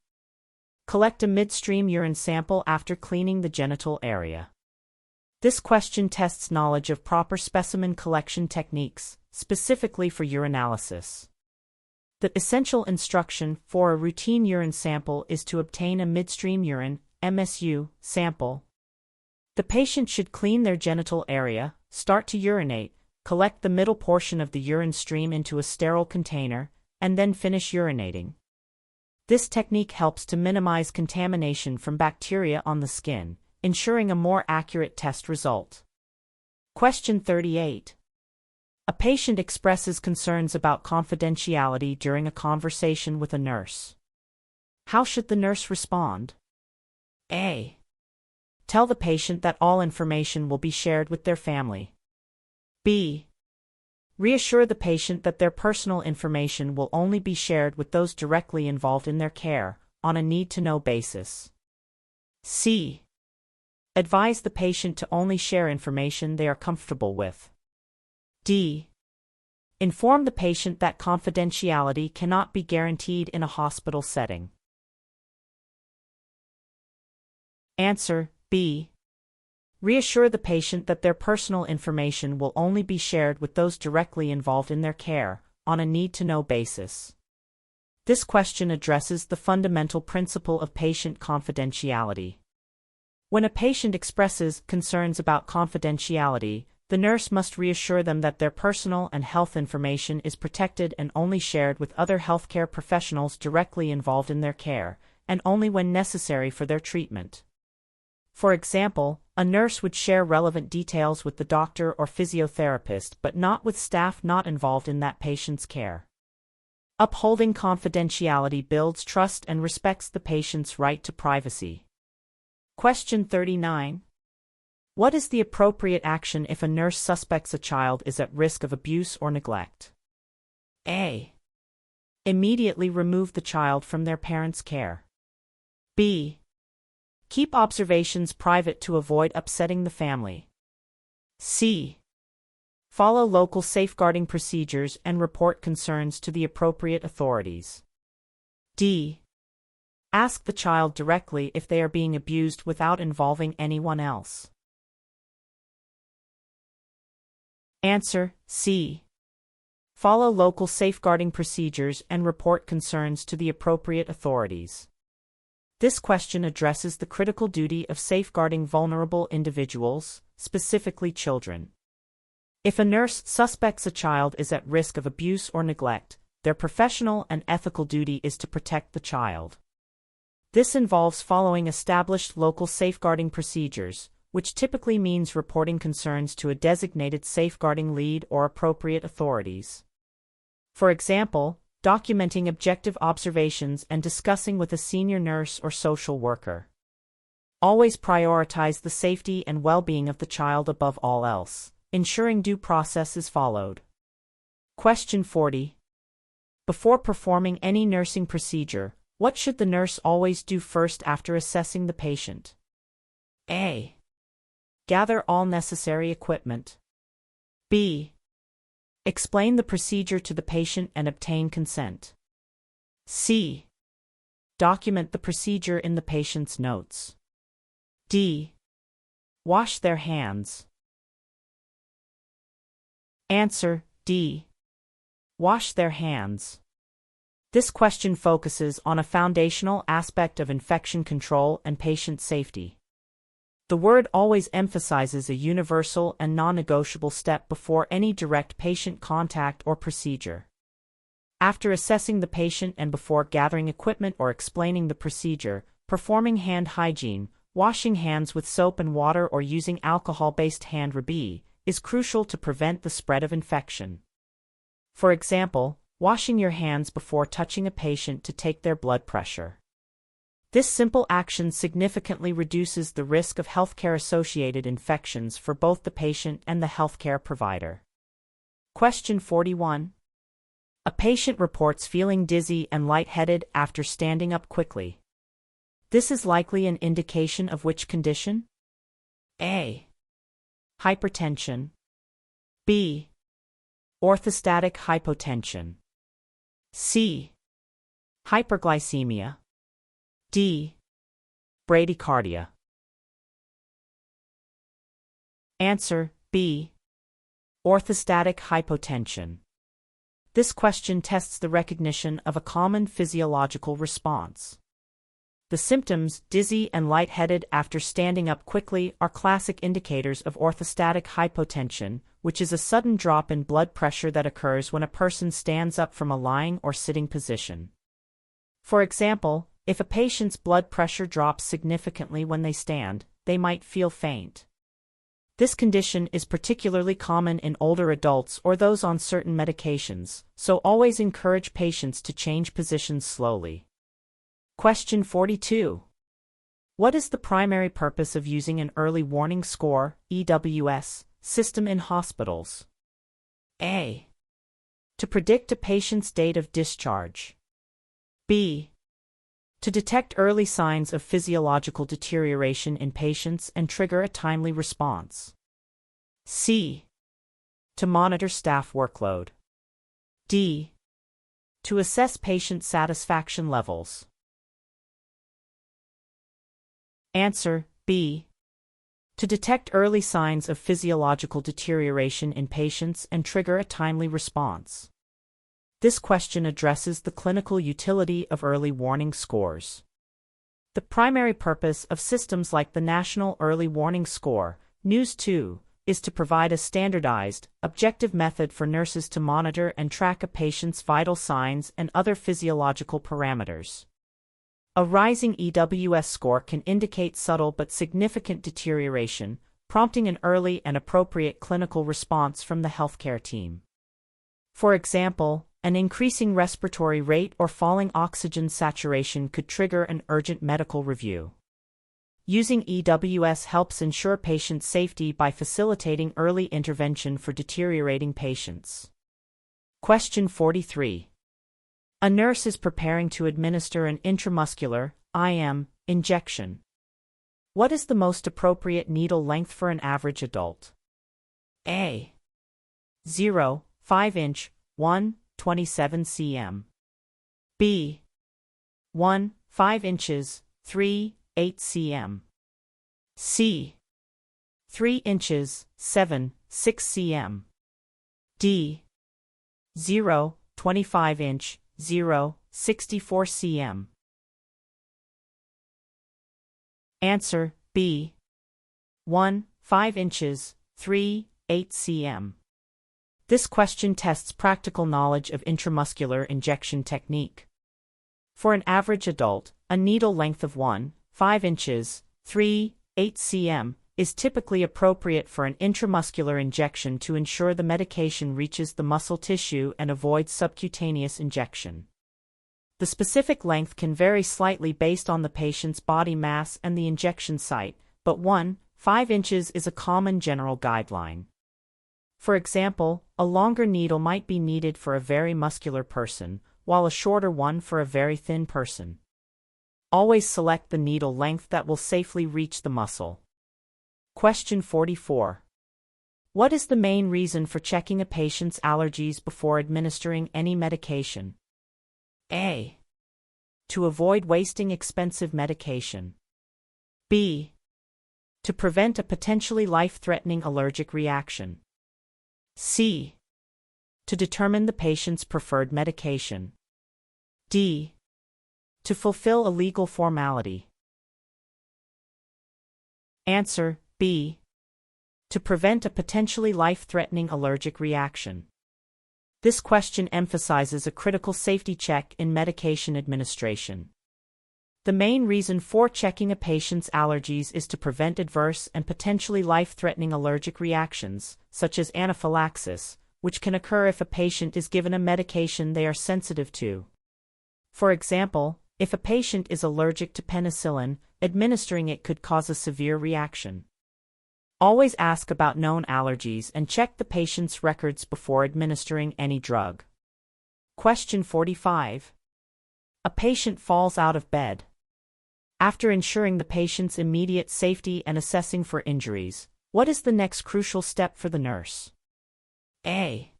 Collect a midstream urine sample after cleaning the genital area. This question tests knowledge of proper specimen collection techniques, specifically for urinalysis. The essential instruction for a routine urine sample is to obtain a midstream urine (MSU) sample. The patient should clean their genital area, start to urinate, collect the middle portion of the urine stream into a sterile container, and then finish urinating. This technique helps to minimize contamination from bacteria on the skin, ensuring a more accurate test result. Question 38. A patient expresses concerns about confidentiality during a conversation with a nurse. How should the nurse respond? A. Tell the patient that all information will be shared with their family. B. Reassure the patient that their personal information will only be shared with those directly involved in their care, on a need-to-know basis. C. Advise the patient to only share information they are comfortable with. D. Inform the patient that confidentiality cannot be guaranteed in a hospital setting. Answer: B. Reassure the patient that their personal information will only be shared with those directly involved in their care, on a need-to-know basis. This question addresses the fundamental principle of patient confidentiality. When a patient expresses concerns about confidentiality, the nurse must reassure them that their personal and health information is protected and only shared with other healthcare professionals directly involved in their care, and only when necessary for their treatment. For example, a nurse would share relevant details with the doctor or physiotherapist but not with staff not involved in that patient's care. Upholding confidentiality builds trust and respects the patient's right to privacy. Question 39. What is the appropriate action if a nurse suspects a child is at risk of abuse or neglect? A. Immediately remove the child from their parents' care. B. Keep observations private to avoid upsetting the family. C. Follow local safeguarding procedures and report concerns to the appropriate authorities. D. Ask the child directly if they are being abused without involving anyone else. Answer: C. Follow local safeguarding procedures and report concerns to the appropriate authorities. This question addresses the critical duty of safeguarding vulnerable individuals, specifically children. If a nurse suspects a child is at risk of abuse or neglect, their professional and ethical duty is to protect the child. This involves following established local safeguarding procedures, which typically means reporting concerns to a designated safeguarding lead or appropriate authorities. For example, documenting objective observations and discussing with a senior nurse or social worker. Always prioritize the safety and well-being of the child above all else, ensuring due process is followed. Question 40. Before performing any nursing procedure, what should the nurse always do first after assessing the patient? A. Gather all necessary equipment. B. Explain the procedure to the patient and obtain consent. C. Document the procedure in the patient's notes. D. Wash their hands. Answer: D. Wash their hands. This question focuses on a foundational aspect of infection control and patient safety. The word always emphasizes a universal and non-negotiable step before any direct patient contact or procedure. After assessing the patient and before gathering equipment or explaining the procedure, performing hand hygiene, washing hands with soap and water or using alcohol-based hand rub is crucial to prevent the spread of infection. For example, washing your hands before touching a patient to take their blood pressure. This simple action significantly reduces the risk of healthcare-associated infections for both the patient and the healthcare provider. Question 41. A patient reports feeling dizzy and lightheaded after standing up quickly. This is likely an indication of which condition? A. Hypertension. B. Orthostatic hypotension. C. Hyperglycemia. D. Bradycardia. Answer: B. Orthostatic hypotension. This question tests the recognition of a common physiological response. The symptoms, dizzy and lightheaded after standing up quickly, are classic indicators of orthostatic hypotension, which is a sudden drop in blood pressure that occurs when a person stands up from a lying or sitting position. For example, if a patient's blood pressure drops significantly when they stand, they might feel faint. This condition is particularly common in older adults or those on certain medications, so always encourage patients to change positions slowly. Question 42. What is the primary purpose of using an early warning score (EWS) system in hospitals? A. To predict a patient's date of discharge. B. To detect early signs of physiological deterioration in patients and trigger a timely response. C. To monitor staff workload. D. To assess patient satisfaction levels. Answer: B. To detect early signs of physiological deterioration in patients and trigger a timely response. This question addresses the clinical utility of early warning scores. The primary purpose of systems like the National Early Warning Score, NEWS2, is to provide a standardized, objective method for nurses to monitor and track a patient's vital signs and other physiological parameters. A rising EWS score can indicate subtle but significant deterioration, prompting an early and appropriate clinical response from the healthcare team. For example, an increasing respiratory rate or falling oxygen saturation could trigger an urgent medical review. Using EWS helps ensure patient safety by facilitating early intervention for deteriorating patients. Question 43. A nurse is preparing to administer an intramuscular (IM) injection. What is the most appropriate needle length for an average adult? A. 0, 5 inch, 1, 27 cm. B. 1, 5 inches, 3, 8 cm. C. 3 inches, 7, 6 cm. D. 0, 25 inch, 0, 64 cm. Answer: B. 1, 5 inches, 3, 8 cm. This question tests practical knowledge of intramuscular injection technique. For an average adult, a needle length of 1, 5 inches, 3, 8 cm is typically appropriate for an intramuscular injection to ensure the medication reaches the muscle tissue and avoids subcutaneous injection. The specific length can vary slightly based on the patient's body mass and the injection site, but 1, 5 inches is a common general guideline. For example, a longer needle might be needed for a very muscular person, while a shorter one for a very thin person. Always select the needle length that will safely reach the muscle. Question 44. What is the main reason for checking a patient's allergies before administering any medication? A. To avoid wasting expensive medication. B. To prevent a potentially life-threatening allergic reaction. C. To determine the patient's preferred medication. D. To fulfill a legal formality. Answer: B. To prevent a potentially life-threatening allergic reaction. This question emphasizes a critical safety check in medication administration. The main reason for checking a patient's allergies is to prevent adverse and potentially life-threatening allergic reactions, such as anaphylaxis, which can occur if a patient is given a medication they are sensitive to. For example, if a patient is allergic to penicillin, administering it could cause a severe reaction. Always ask about known allergies and check the patient's records before administering any drug. Question 45. A patient falls out of bed. After ensuring the patient's immediate safety and assessing for injuries, what is the next crucial step for the nurse? A.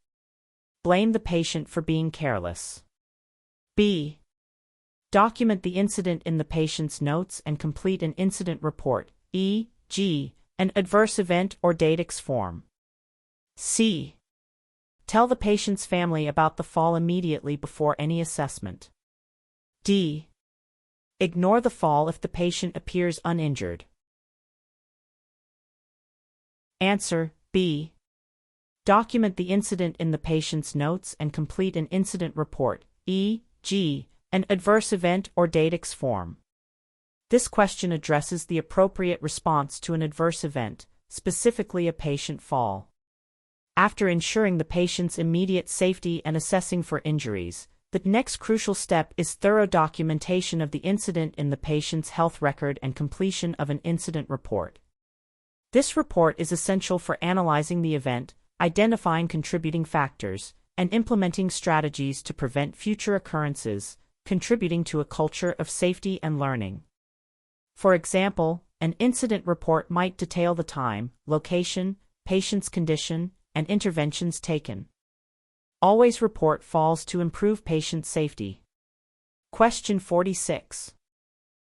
Blame the patient for being careless. B. Document the incident in the patient's notes and complete an incident report, e.g., an adverse event or DADEX form. C. Tell the patient's family about the fall immediately before any assessment. D. Ignore the fall if the patient appears uninjured. Answer: B. Document the incident in the patient's notes and complete an incident report, e.g., an adverse event or DADEX form. This question addresses the appropriate response to an adverse event, specifically a patient fall. After ensuring the patient's immediate safety and assessing for injuries, the next crucial step is thorough documentation of the incident in the patient's health record and completion of an incident report. This report is essential for analyzing the event, identifying contributing factors, and implementing strategies to prevent future occurrences, contributing to a culture of safety and learning. For example, an incident report might detail the time, location, patient's condition, and interventions taken. Always report falls to improve patient safety. Question 46.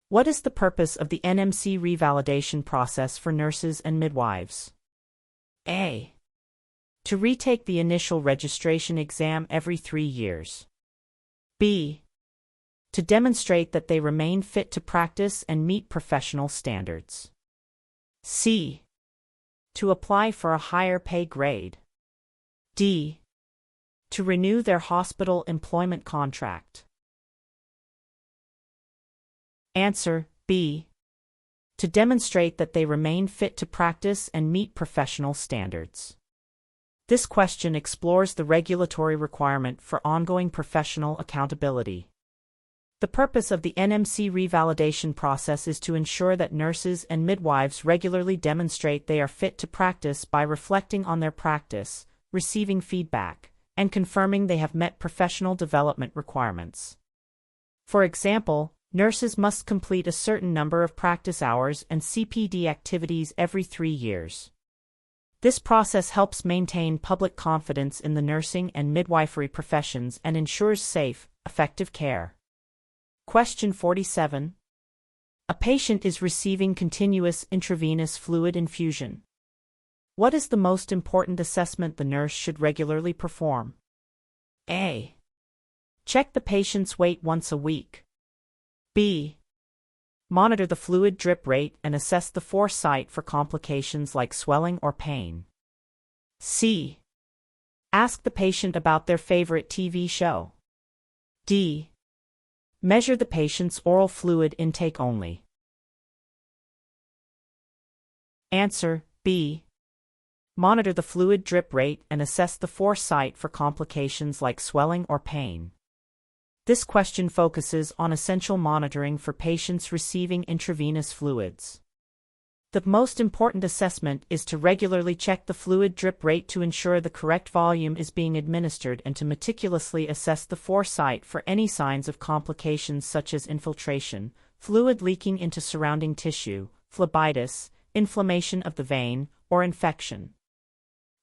What is the purpose of the NMC revalidation process for nurses and midwives? A. To retake the initial registration exam every 3 years. B. To demonstrate that they remain fit to practice and meet professional standards. C. To apply for a higher pay grade. D. To renew their hospital employment contract. Answer: B. To demonstrate that they remain fit to practice and meet professional standards. This question explores the regulatory requirement for ongoing professional accountability. The purpose of the NMC revalidation process is to ensure that nurses and midwives regularly demonstrate they are fit to practice by reflecting on their practice, receiving feedback, and confirming they have met professional development requirements. For example, nurses must complete a certain number of practice hours and CPD activities every 3 years. This process helps maintain public confidence in the nursing and midwifery professions and ensures safe, effective care. Question 47. A patient is receiving continuous intravenous fluid infusion. What is the most important assessment the nurse should regularly perform? A. Check the patient's weight once a week. B. Monitor the fluid drip rate and assess the foresight for complications like swelling or pain. C. Ask the patient about their favorite TV show. D. Measure the patient's oral fluid intake only. Answer: B. Monitor the fluid drip rate and assess the foresight for complications like swelling or pain. This question focuses on essential monitoring for patients receiving intravenous fluids. The most important assessment is to regularly check the fluid drip rate to ensure the correct volume is being administered and to meticulously assess the foresight for any signs of complications such as infiltration, fluid leaking into surrounding tissue, phlebitis, inflammation of the vein, or infection.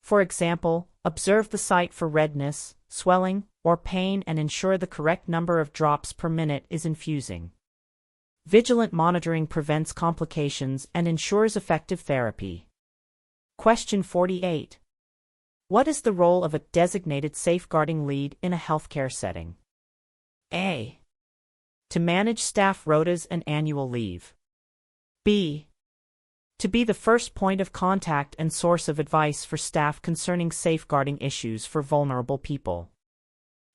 For example, observe the site for redness, swelling, or pain and ensure the correct number of drops per minute is infusing. Vigilant monitoring prevents complications and ensures effective therapy. Question 48. What is the role of a designated safeguarding lead in a healthcare setting? A. To manage staff rotas and annual leave. B. To be the first point of contact and source of advice for staff concerning safeguarding issues for vulnerable people.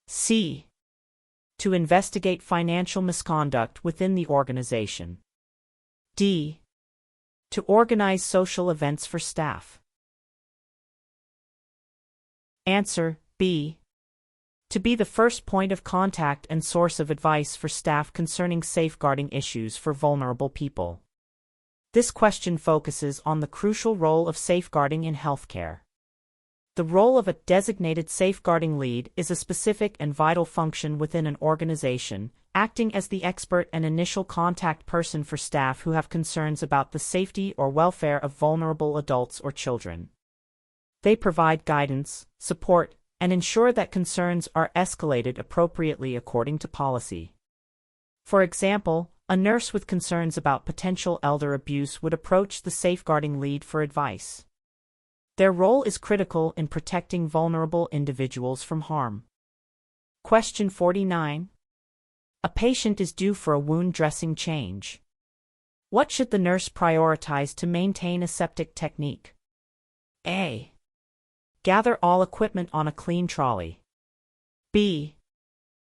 C. To investigate financial misconduct within the organization. D. To organize social events for staff. Answer: B. To be the first point of contact and source of advice for staff concerning safeguarding issues for vulnerable people. This question focuses on the crucial role of safeguarding in healthcare. The role of a designated safeguarding lead is a specific and vital function within an organization, acting as the expert and initial contact person for staff who have concerns about the safety or welfare of vulnerable adults or children. They provide guidance, support, and ensure that concerns are escalated appropriately according to policy. For example, a nurse with concerns about potential elder abuse would approach the safeguarding lead for advice. Their role is critical in protecting vulnerable individuals from harm. Question 49. A patient is due for a wound dressing change. What should the nurse prioritize to maintain aseptic technique? A. Gather all equipment on a clean trolley. B.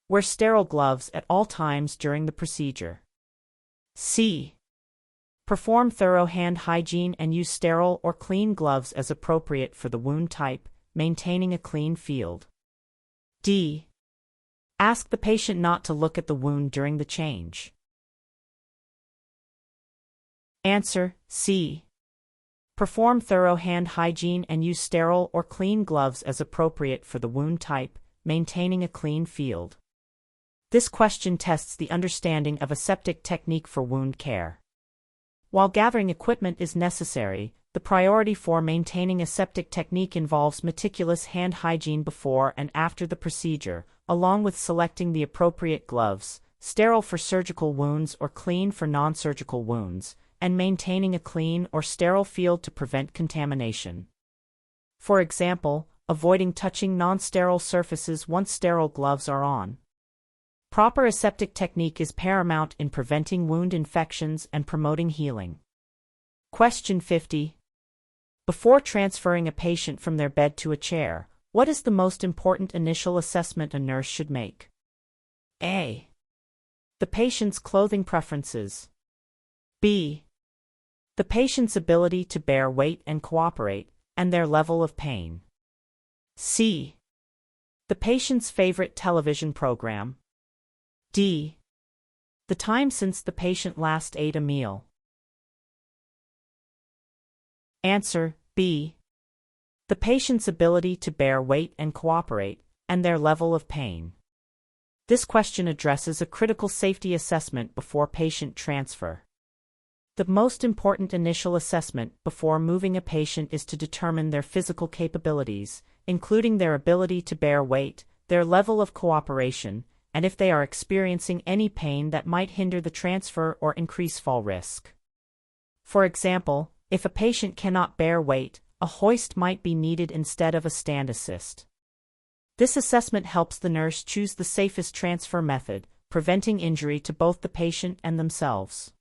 Wear sterile gloves at all times during the procedure. C. Perform thorough hand hygiene and use sterile or clean gloves as appropriate for the wound type, maintaining a clean field. D. Ask the patient not to look at the wound during the change. Answer: C. Perform thorough hand hygiene and use sterile or clean gloves as appropriate for the wound type, maintaining a clean field. This question tests the understanding of aseptic technique for wound care. While gathering equipment is necessary, the priority for maintaining aseptic technique involves meticulous hand hygiene before and after the procedure, along with selecting the appropriate gloves, sterile for surgical wounds or clean for non-surgical wounds, and maintaining a clean or sterile field to prevent contamination. For example, avoiding touching non-sterile surfaces once sterile gloves are on. Proper aseptic technique is paramount in preventing wound infections and promoting healing. Question 50. Before transferring a patient from their bed to a chair, what is the most important initial assessment a nurse should make? A. The patient's clothing preferences. B. The patient's ability to bear weight and cooperate, and their level of pain. C. The patient's favorite television program. D. The time since the patient last ate a meal. Answer: B. The patient's ability to bear weight and cooperate, and their level of pain. This question addresses a critical safety assessment before patient transfer. The most important initial assessment before moving a patient is to determine their physical capabilities, including their ability to bear weight, their level of cooperation, and if they are experiencing any pain that might hinder the transfer or increase fall risk. For example, if a patient cannot bear weight, a hoist might be needed instead of a stand assist. This assessment helps the nurse choose the safest transfer method, preventing injury to both the patient and themselves.